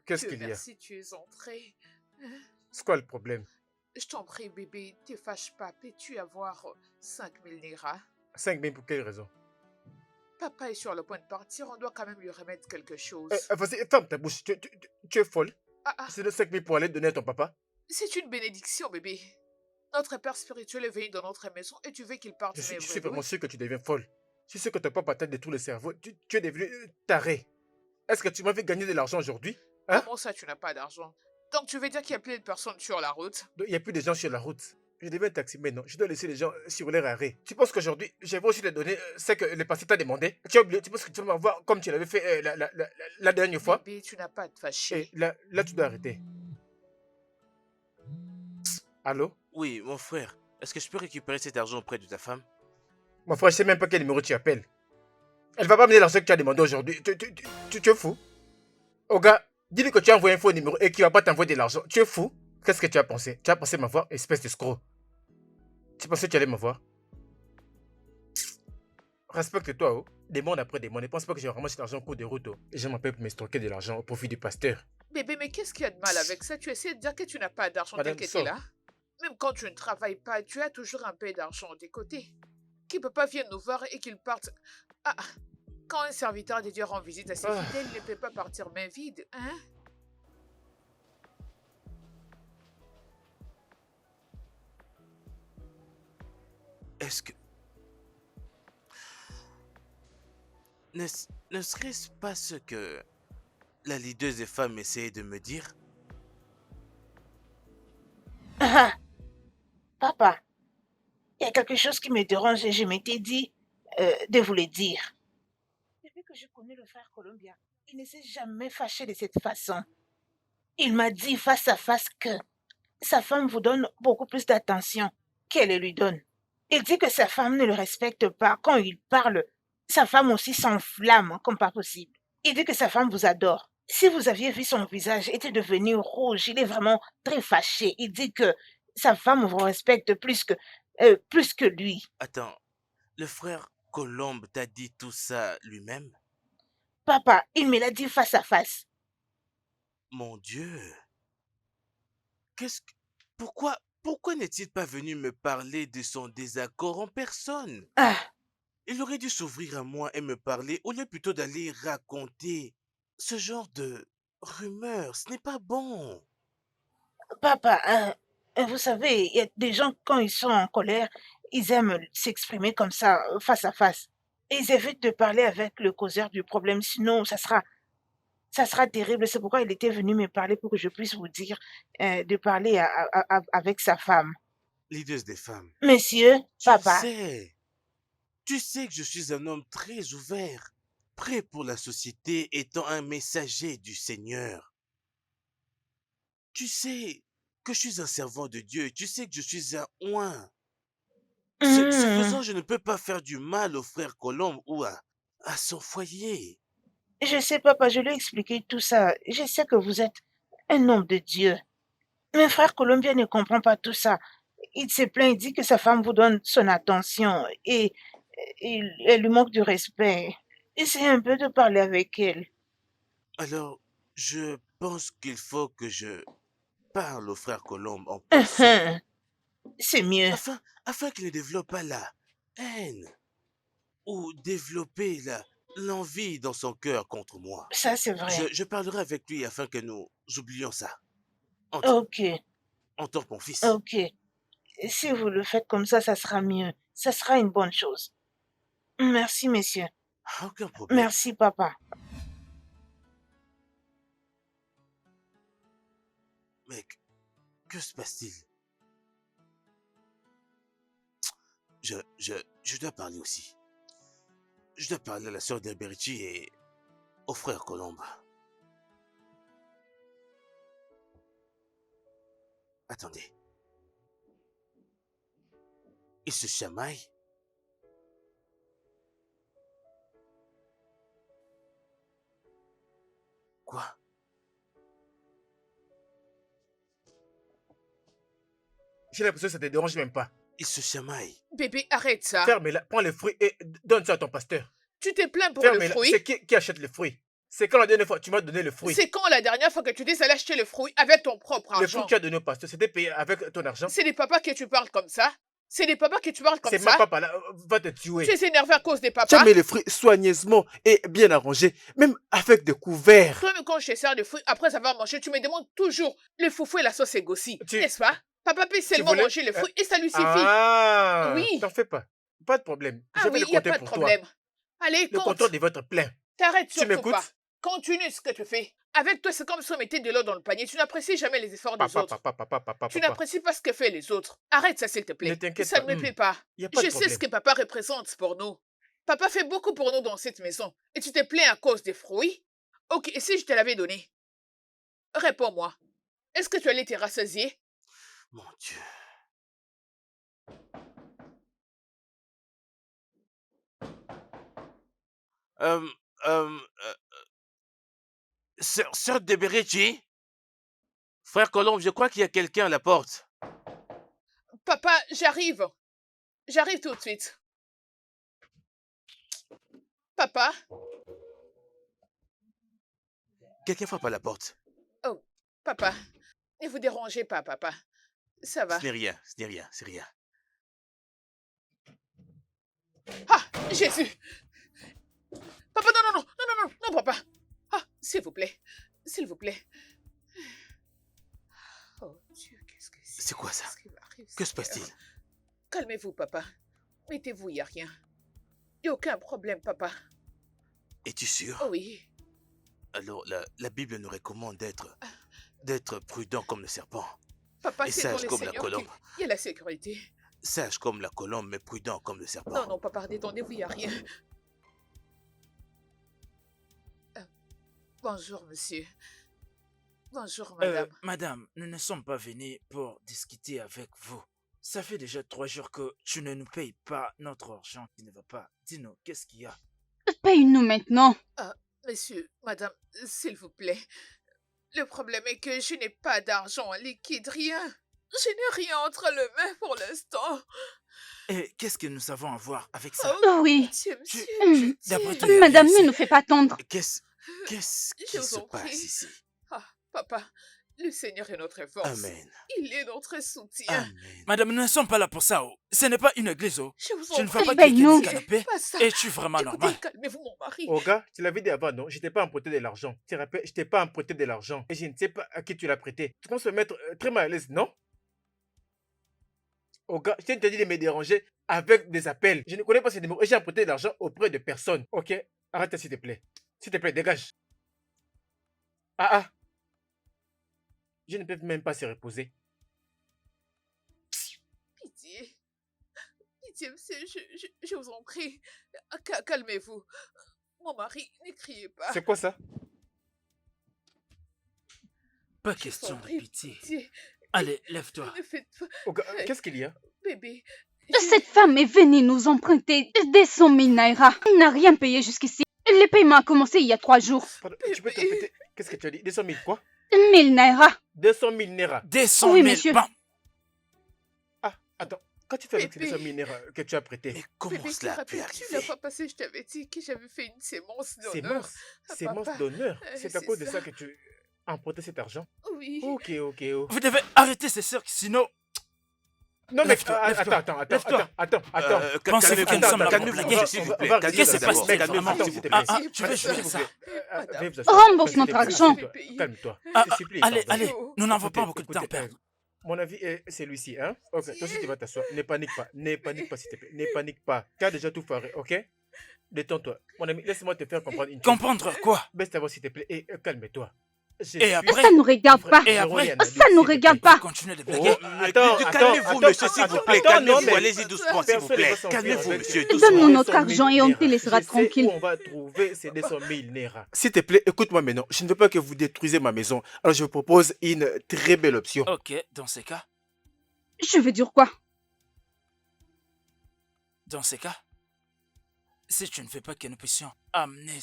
Qu'est-ce Dieu qu'il y a? merci, tu es entré. C'est quoi le problème? Je t'en prie, bébé, te fâche pas. Peux-tu avoir 5000 liras? 5 000 pour quelle raison? Papa est sur le point de partir, on doit quand même lui remettre quelque chose. Vas-y, ferme ta bouche. Tu es folle. Ah, C'est de 5 000 pour aller donner à ton papa. c'est une bénédiction, bébé. Notre père spirituel est venu dans notre maison et tu veux qu'il parte. Je mais suis oui. vraiment sûr que tu deviens folle. Je suis sûr que ton papa t'a détruit le cerveau. Tu es devenu taré. Est-ce que tu m'avais gagné de l'argent aujourd'hui? Hein? Comment ça, tu n'as pas d'argent? Donc tu veux dire qu'il y a plein de personnes sur la route? Il n'y a plus de gens sur la route. Je deviens taximène, non. Je dois laisser les gens sur leur arrêt. Tu penses qu'aujourd'hui, je vais aussi te donner ce que le passé t'a demandé? Tu as oublié? Tu penses que tu vas m'avoir comme tu l'avais fait la dernière fois? Bébé, tu n'as pas à te fâcher. Et là, tu dois arrêter. Allô? Oui, mon frère, est-ce que je peux récupérer cet argent auprès de ta femme? Mon frère, je sais même pas quel numéro tu appelles. Elle va pas amener l'argent que tu as demandé aujourd'hui. Tu es fou? Oh gars, dis-lui que tu as envoyé un faux numéro et qu'il va pas t'envoyer de l'argent. Tu es fou? Qu'est-ce que tu as pensé? Tu as pensé m'avoir, espèce d'escroc. Tu pensais que tu allais m'avoir? Respecte-toi, oh. Des mois après des mois. Ne pense pas que j'ai ramassé l'argent au cours de route. Oh. Et je m'appelle pour m'estroquer de l'argent au profit du pasteur. Bébé, mais qu'est-ce qu'il y a de mal avec ça? Tu essaies de dire que tu n'as pas d'argent tel Madame, que t'es sors. là. Même quand tu ne travailles pas, tu as toujours un peu d'argent de côté. Qui peut pas venir nous voir et qu'il parte. Ah, quand un serviteur de Dieu rend visite à ses Ah. fidèles, il ne peut pas partir main vide, hein? Est-ce que... Ne serait-ce pas ce que la leaduse des femmes essayait de me dire? Ah, papa, il y a quelque chose qui me dérange et je m'étais dit de vous le dire. Depuis que je connais le frère Columbia, il ne s'est jamais fâché de cette façon. Il m'a dit face à face que sa femme vous donne beaucoup plus d'attention qu'elle le lui donne. Il dit que sa femme ne le respecte pas. Quand il parle, sa femme aussi s'enflamme comme pas possible. Il dit que sa femme vous adore. Si vous aviez vu son visage, était devenu rouge. Il est vraiment très fâché. Il dit que sa femme vous respecte plus que lui. Attends, le frère Colombe t'a dit tout ça lui-même? Papa, il me l'a dit face à face. Mon Dieu! Qu'est-ce que... Pourquoi n'est-il pas venu me parler de son désaccord en personne? Ah, Il aurait dû s'ouvrir à moi et me parler au lieu plutôt d'aller raconter ce genre de rumeurs. Ce n'est pas bon. papa, vous savez, il y a des gens, quand ils sont en colère, ils aiment s'exprimer comme ça, face à face. Et ils évitent de parler avec le causeur du problème, sinon ça sera terrible. C'est pourquoi il était venu me parler pour que je puisse vous dire de parler avec sa femme. Leaduse des femmes, Monsieur, tu le papa, sais. Tu sais que je suis un homme très ouvert, prêt pour la société, étant un messager du Seigneur. Tu sais que je suis un servant de Dieu. Tu sais que je suis un oint. Ce faisant, je ne peux pas faire du mal au frère Colombe ou à son foyer. je sais, papa, je lui ai expliqué tout ça. Je sais que vous êtes un homme de Dieu. Mais frère Colombien ne comprend pas tout ça. Il se plaint, il dit que sa femme vous donne son attention et elle lui manque de respect. Essayez un peu de parler avec elle. Alors, je pense qu'il faut que je parle au frère Colombe en personne, C'est mieux. afin qu'il ne développe pas la haine ou développer l'envie dans son cœur contre moi. Ça, c'est vrai. Je parlerai avec lui afin que nous oublions ça. Entre, Ok, entre mon fils. ok. Si vous le faites comme ça sera mieux. Ça sera une bonne chose. Merci, messieurs. Aucun problème. Merci, papa. Mec, que se passe-t-il? Je dois parler aussi. Je dois parler à la sœur d'Alberti et au frère Colombe. Attendez. Ils se chamaillent? Quoi? J'ai l'impression que ça te dérange même pas. Ils se chamaillent. Bébé, arrête ça. Ferme-la, prends les fruits et donne ça à ton pasteur. Tu te plains pour le Ferme-la, fruit. c'est qui achète les fruits? C'est quand la dernière fois tu m'as donné le fruit? C'est quand la dernière fois que tu dis allais acheter le fruit avec ton propre Le fruit argent? que tu as donné au pasteur, c'était payé avec ton argent? C'est des papas que tu parles comme ça? C'est des papas que tu parles comme C'est ça? ma papa là, va te tuer. Tu es énervé à cause des Tu as papas? mis les fruits soigneusement et bien arrangés, même avec des couverts. Toi-même, quand je te sers de fruits, après avoir mangé, tu me demandes toujours le foufou et la sauce égossie. N'est-ce pas? Papa peut seulement voulais- manger le fruit et ça lui suffit. Ah, Oui. t'en fais pas. Pas de problème. Ah Je vais oui, le il n'y a compter pas de pour problème. toi. Allez, Le compte. comptoir devait être plein. T'arrêtes Tu surtout m'écoutes? pas. Continue ce que tu fais. Avec toi, c'est comme si on mettait de l'eau dans le panier. Tu n'apprécies jamais les efforts des autres. Tu n'apprécies pas ce que font les autres. Arrête ça, s'il te plaît. Ne t'inquiète Ça pas. ne me plaît pas. Y a pas de Je sais ce problème. que papa représente pour nous. Papa fait beaucoup pour nous dans cette maison. Et tu te plains à cause des fruits? Ok, et si je te l'avais donné? Réponds-moi. Est-ce que tu allais te rassasier? Mon Dieu. Euh, euh, euh, Sœur de Berechi? Frère Colombe, je crois qu'il y a quelqu'un à la porte. Papa, j'arrive. J'arrive tout de suite. Papa? Quelqu'un frappe à la porte. Oh, papa. Ne vous dérangez pas, papa. Ça va. Ce n'est rien, ce n'est rien, c'est rien. Ah, Jésus! Papa, non, non, non, non, non, non, non, papa. Ah, s'il vous plaît. S'il vous plaît. Oh Dieu, qu'est-ce que c'est? C'est quoi ça? Qu'est-ce qui m'arrive, Que se Seigneur? passe-t-il? Calmez-vous, papa. Mettez-vous, il n'y a rien. Il n'y a aucun problème, papa. Es-tu sûr? Oh oui. Alors, la Bible nous recommande d'être prudent comme le serpent Papa, et c'est dans sage le comme la Seigneur colombe. qu'il y a la sécurité. Sage comme la colombe, mais prudent comme le Non, serpent. non, papa, détendez-vous, il n'y a rien. Bonjour, monsieur. Bonjour, madame. Madame, nous ne sommes pas venus pour discuter avec vous. Ça fait déjà 3 jours que tu ne nous payes pas notre argent qui ne va pas. Dis-nous, qu'est-ce qu'il y a? Paye-nous maintenant. Monsieur, madame, s'il vous plaît. Le problème est que je n'ai pas d'argent en liquide, rien. Je n'ai rien entre les mains pour l'instant. Et qu'est-ce que nous avons à voir avec ça? Oh oui. Monsieur, monsieur, Hum. D'après pitié. toi, Madame, ici. ne nous fais pas attendre. Qu'est-ce Je qui vous se en passe prie. ici? Ah, papa, le Seigneur est notre force. Amen. Il est notre soutien. Amen. Madame, nous ne sommes pas là pour ça. Oh. Ce n'est pas une église. Oh. Je vous Tu en ne vas prie. pas Paye-nous. cliquer du canapé. Pas ça. Es-tu vraiment Écoutez, normal? calmez-vous, mon mari. Olga, tu l'avais dit avant, non? Je t'ai pas emprunté de l'argent. Tu te rappelles, je t'ai pas emprunté de l'argent. Et je ne sais pas à qui tu l'as prêté. Tu commences à me mettre très mal à l'aise, non? Olga, je t'ai dit de me déranger avec des appels. Je ne connais pas ces numéros et j'ai emprunté de l'argent auprès de personne. Ok? Arrête s'il te plaît. S'il te plaît, dégage. Ah ah. Je ne peux même pas se reposer. Pitié. Pitié, monsieur, je vous en prie. Calmez-vous. Mon mari, ne criez pas. C'est quoi ça? Pas Je vous question en de prie, pitié. pitié. Allez, lève-toi. Ne faites pas. Olga, qu'est-ce qu'il y a? Bébé. Cette femme est venue nous emprunter 200 000 naira. Elle n'a rien payé jusqu'ici. Le paiement a commencé il y a 3 jours. Pardon, tu peux te répéter? Qu'est-ce que tu as dit? 200 000 quoi? 1000 naira. 200 000 naira. 200 000. Oui, monsieur. Bam. Ah, attends. Quand tu fais avec ces Bébé. 200 000 naira que tu as prêté? Mais comment Bébé, te cela a pu rappelles-tu la arriver? fois passée, je t'avais dit que j'avais fait une sémence C'est d'honneur. mince. Ah, C'est papa. mince d'honneur. C'est à C'est cause de ça. ça que tu as emprunté cet argent. Oui. Ok, ok, oh. Vous devez arrêter ces sœurs, sinon... Non, mais Lève-toi, lève-toi. attends. Pensez-vous que nous sommes là pour Calmez-vous, blaguer? s'il vous plaît. On va Qu'est-ce qui se passe? calmez-vous, Calmez-vous, s'il te plaît. Ah, plaît. tu veux S'il jouer vous ça? Madame. Veuillez vous asseoir. Rembourse S'il te notre plaît, argent. Calme-toi. Ah, S'il te plaît, allez, pardon. allez, nous n'avons pas Écoutez, beaucoup de temps à écoutez, perdre. Mon avis est celui-ci, hein? Ok, toi aussi tu vas t'asseoir. Ne panique pas, s'il te plaît. Ne panique pas. Tu as déjà tout foiré, ok? Détends-toi. Mon ami, laisse-moi te faire comprendre une chose. Comprendre quoi? Baisse ta voix, s'il te plaît, et calme-toi. Je Et suis après? Ça nous regarde vrai pas. Et Jérôme après? Yanadi, Ça s'il nous te plaît. regarde pas. Continuez de Oh, blaguer. Calmez-vous, monsieur, s'il vous plaît. Calmez-vous, mais- allez-y doucement, s'il vous Personne ne plaît. va s'enfuir Calmez-vous, avec- monsieur, Donne-nous doucement. notre 200 000 argent et on te naira. laissera Je sais tranquille. où on va trouver ces 200 000 naira. S'il te plaît, écoute-moi maintenant. Je ne veux pas que vous détruisez ma maison. Alors je vous propose une très belle option. Ok, dans ces cas, Je veux dire quoi? si tu ne fais pas que nous puissions amener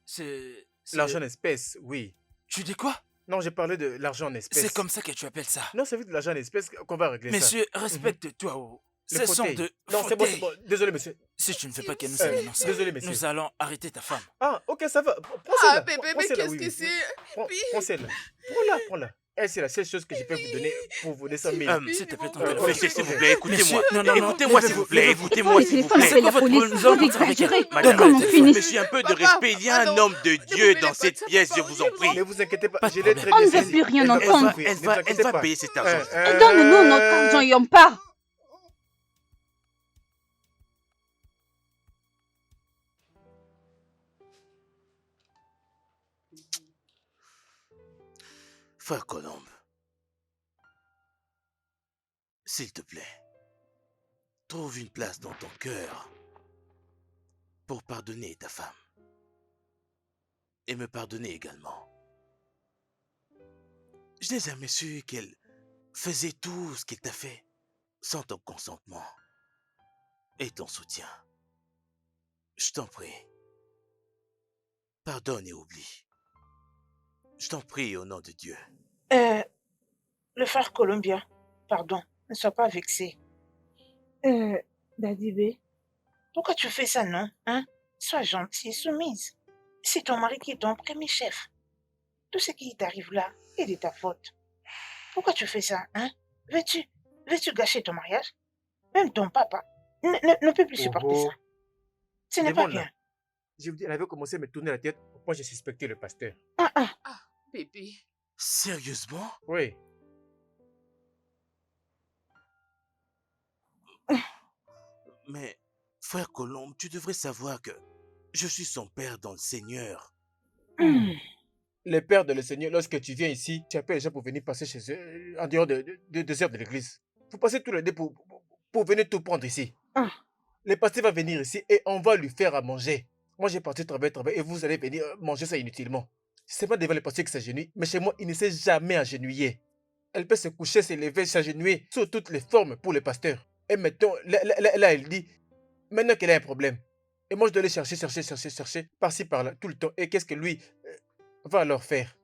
ce... L'argent en espèces, oui. Tu dis quoi? Non, j'ai parlé de l'argent en espèces. C'est comme ça que tu appelles ça. Non, c'est vite de l'argent en espèces qu'on va régler ça. Monsieur, respecte-toi. Oh. Le Ce sont fauteuil. de Non, c'est bon, c'est fauteuils. bon. Désolé, monsieur. Si tu ne fais pas que nous amenons ça, Désolé, monsieur. nous allons arrêter ta femme. Ah, ok, ça va. Prends Ah, celle-là. bébé, Prends mais celle-là, qu'est-ce oui, que oui. c'est? Prends celle-là. Prends-la. Elle, c'est la seule chose que je peux vous donner pour vous 200 000. S'il te plaît, ton Euh, téléphone. Monsieur, s'il vous plaît, écoutez-moi. Monsieur, non, Écoutez-moi, s'il vous plaît. Écoutez-moi, Le s'il vous téléphone, plaît. c'est la police. Nous allons Vous parler avec exagérez. elle. Madame, Comment on le finit? Monsieur, un peu de Papa, respect. Il y a un pardon. homme de Ne Dieu vous dans mêlez cette pas de pièce, ça, je pardon, vous en je vous en prie. Ne vous inquiétez pas, Pas de je l'ai problème. très On bien ne veut saisi. plus rien Elle va entendre. souffrir, Elle ne vous va inquiétez pas. payer cet argent. Donne-nous notre argent et on part. Frère Colombe, s'il te plaît, trouve une place dans ton cœur pour pardonner ta femme et me pardonner également. Je n'ai jamais su qu'elle faisait tout ce qu'elle t'a fait sans ton consentement et ton soutien. Je t'en prie, Pardonne et oublie. Je t'en prie au nom de Dieu. Le frère Columbia, pardon, ne sois pas vexé. Daddy B, pourquoi tu fais ça, non? Hein? Sois gentille et soumise. C'est ton mari qui est ton premier chef. Tout ce qui t'arrive là est de ta faute. Pourquoi tu fais ça, hein? Veux-tu gâcher ton mariage? Même ton papa ne peut plus supporter ça. Ce n'est pas bien. Je vous dis, elle avait commencé à me tourner la tête. Moi, j'ai suspecté le pasteur. Ah, bébé. Sérieusement? Oui. Mais, frère Colombe, tu devrais savoir que je suis son père dans le Seigneur. Les pères de le Seigneur, lorsque tu viens ici, tu appelles les gens pour venir passer chez eux, en dehors de 2 heures de l'église. Vous passez tous les deux pour venir tout prendre ici. Le pasteur va venir ici et on va lui faire à manger. Moi, j'ai parti travailler et vous allez venir manger ça inutilement. C'est pas devant le pasteur qui s'agenouille, mais chez moi, il ne s'est jamais agenouillé. Elle peut se coucher, se lever, s'agenouiller sous toutes les formes pour le pasteur. Et maintenant, là, elle dit, maintenant qu'elle a un problème. Et moi, je dois aller chercher, par-ci, par-là, tout le temps. Et qu'est-ce que lui va alors faire?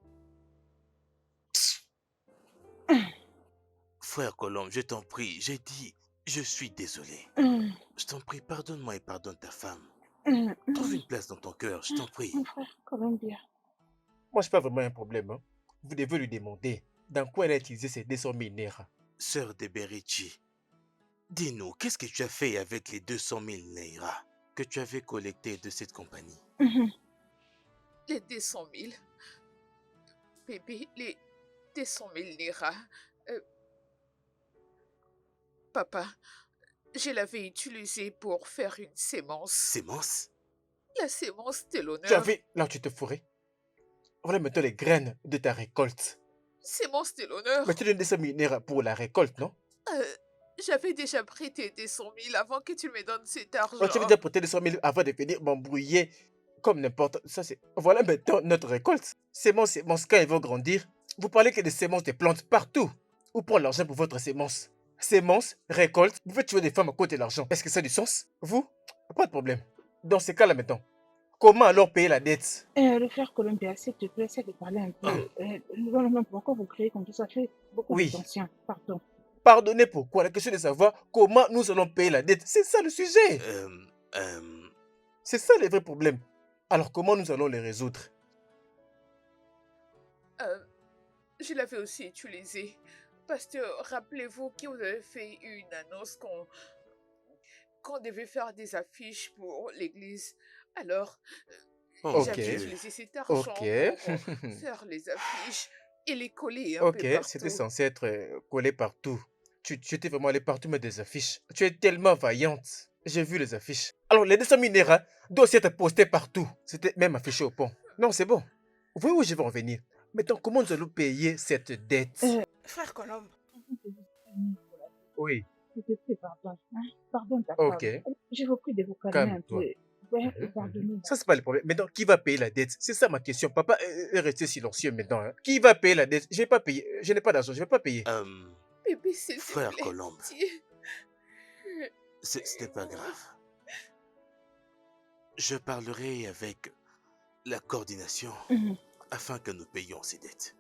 Frère Colombe, je t'en prie, j'ai dit, je suis désolé. Je t'en prie, pardonne-moi et pardonne ta femme. Trouve une place dans ton cœur, je t'en prie. Mon frère Columbia. Moi, c'est pas vraiment un problème. Hein. Vous devez lui demander dans quoi elle a utilisé ces 200 000 naira. Sœur de Berichi, dis-nous, qu'est-ce que tu as fait avec les 200 000 naira que tu avais collectés de cette compagnie? Les 200 000. Bébé, les 200 000 naira. Papa, je l'avais utilisé pour faire une sémence. Sémence? La sémence de Tu as l'honneur. vu là où tu te fourrais? Voilà maintenant les graines de ta récolte. Sémence de l'honneur. Mais tu donnes 200 000 naira pour la récolte, non? J'avais déjà prêté 200 000 avant que tu me donnes cet argent. Tu avais déjà prêté 200 000 avant de venir m'embrouiller comme n'importe. Ça, c'est. Voilà maintenant notre récolte. Sémence, quand ils vont grandir. Vous parlez que des sémences des plantes partout. Où prendre l'argent pour votre sémence? Sémence, récolte, vous faites tuer des femmes à cause de l'argent. Est-ce que ça a du sens? Vous? Pas de problème. Dans ces cas-là maintenant, comment alors payer la dette? Le frère Columbia, s'il te plaît, essaie de parler un peu. Pourquoi vous criez comme ça fait beaucoup de tension. Pardon. Pardonnez pourquoi? La question est de savoir comment nous allons payer la dette. C'est ça le sujet. C'est ça le vrai problème. Alors comment nous allons les résoudre? Je l'avais aussi utilisé. Pasteur, rappelez-vous que vous avez fait une annonce qu'on devait faire des affiches pour l'église. Alors, j'avais utilisé cet argent pour faire les affiches et les coller un peu partout. C'était censé être collé partout. Tu étais vraiment allé partout mettre des affiches. Tu es tellement vaillante. J'ai vu les affiches. Alors, les 200 000 naira doivent aussi être postés partout. C'était même affiché au pont. Non, c'est bon. Vous voyez où je vais en venir? Maintenant, comment nous allons payer cette dette? Frère Colombe. Oui. Je te prie, pardon. Pardonne ta femme. Je vous prie de vous calmer un peu. Pardonnez-moi. Ça, c'est pas le problème. Maintenant, qui va payer la dette? C'est ça ma question. Papa est resté silencieux maintenant. Hein. Qui va payer la dette? Je vais pas payer. Je n'ai pas d'argent. Je vais pas payer. Bébé, s'il te Frère plaît. Colombe, ce n'est pas grave. Je parlerai avec la coordination afin que nous payions ces dettes.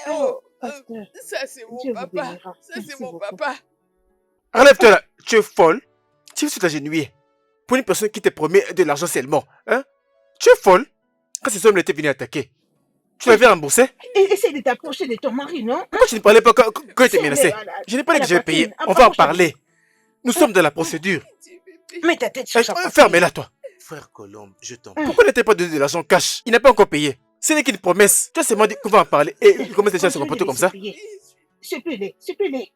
Oh, pasteur, ça c'est mon Dieu vous papa. bénira. Ça Merci c'est mon beaucoup. papa. Relève-toi là. Tu es folle. Tu veux t'agenouiller pour une personne qui te promet de l'argent seulement. Hein? Tu es folle. Quand ces hommes étaient venus attaquer, tu l'avais remboursé? Essaye de t'approcher de ton mari, non? Pourquoi tu ne parlais pas quand il était menacé? Je n'ai pas dit que je vais payer. On va en parler. Nous sommes dans la procédure. Mets ta tête sur sa poitrine. Ferme-la, toi. Frère Colombe, je t'en prie. Pourquoi n'était pas donné de l'argent cash? Il n'a pas encore payé. Ce n'est qu'une promesse. Tu as seulement dit qu'on va en parler. Et il commence déjà à se comporter comme ça. Supplie-les, supplie-les.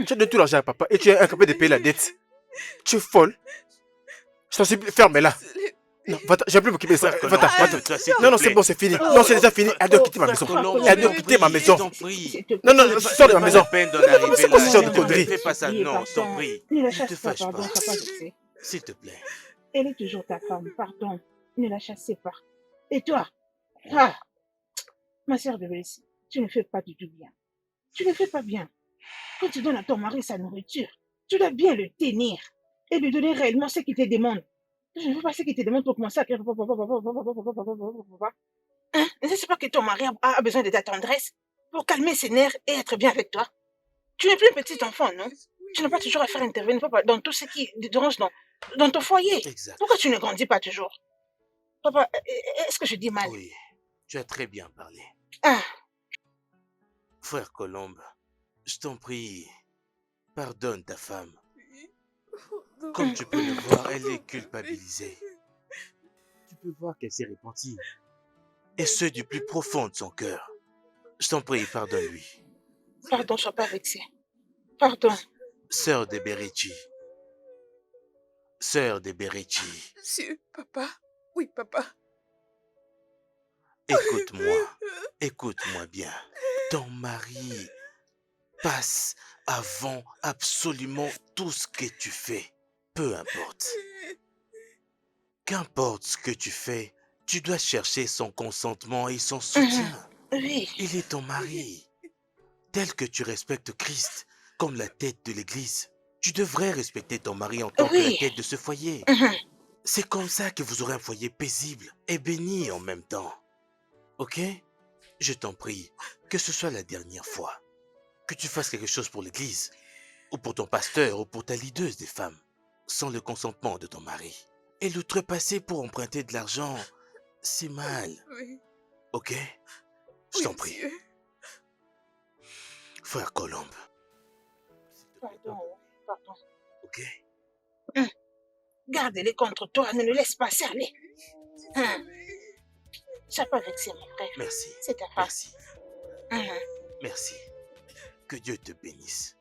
Tu donnes tout l'argent à papa et tu es incapable de payer la dette. Tu es folle. Je t'en supplie, ferme-la. Non, va-t'en, j'ai plus m'occuper de ça. Va-t'en, va-t'en. Non, c'est bon, c'est fini. Non, c'est déjà fini. Elle doit quitter ma maison. Elle doit quitter ma maison. Non, non, sors de ma maison. C'est quoi ce genre de conneries? Fais pas ça, non, je t'en prie. Ne la Ne chasse te pas, fâche pardon, pas. papa, je sais. S'il te plaît. Elle est toujours ta femme, pardon. Ne la chassez pas. Et toi? Ma sœur de Bélis, tu ne fais pas du tout bien. Tu ne fais pas bien. Quand tu donnes à ton mari sa nourriture, tu dois bien le tenir et lui donner réellement ce qu'il te demande. Je ne veux pas ce qu'il te demande pour commencer à crier. Hein? Ne sais pas que ton mari a besoin de ta tendresse pour calmer ses nerfs et être bien avec toi. Tu n'es plus un petit enfant, non? Tu n'as pas toujours à faire intervenir papa dans tout ce qui dérange dans ton foyer. Exact. Pourquoi tu ne grandis pas toujours? Papa, est-ce que je dis mal? Oui, tu as très bien parlé. Ah, Frère Colombe, je t'en prie, pardonne ta femme. Comme tu peux le voir, elle est culpabilisée. Tu peux voir qu'elle s'est repentie. Et ce, du plus profond de son cœur. Je t'en prie, pardonne-lui. pardon, sois pas vexé. Pardon. Sœur de Berici. Sœur de Berici. Monsieur, papa. Oui, papa. Écoute-moi bien. Ton mari passe avant absolument tout ce que tu fais. Peu importe. Qu'importe ce que tu fais, tu dois chercher son consentement et son soutien. Oui. Il est ton mari. Tel que tu respectes Christ comme la tête de l'Église, tu devrais respecter ton mari en tant que la tête de ce foyer. C'est comme ça que vous aurez un foyer paisible et béni en même temps. Ok? Je t'en prie, que ce soit la dernière fois. Que tu fasses quelque chose pour l'Église, ou pour ton pasteur, ou pour ta leaduse des femmes, sans le consentement de ton mari. Et l'outrepasser pour emprunter de l'argent, c'est mal. Oui. Ok? Je t'en prie. Monsieur. Frère Colombe. Pardon, pardon. Ok? Garde-les contre toi, ne le laisse pas cerner. Sois pas vexé, mon frère. Merci. C'est ta femme. Merci. Merci. Que Dieu te bénisse.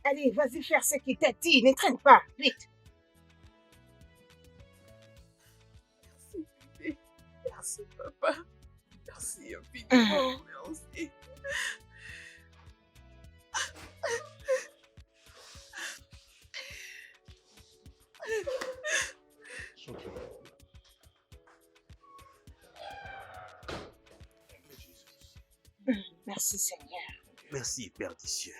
Allez, vas-y faire ce qu'il t'a dit. Ne traîne pas. Vite. Merci, bébé. Merci, papa. Merci infiniment. Merci. Merci, Seigneur. Merci, Père des cieux.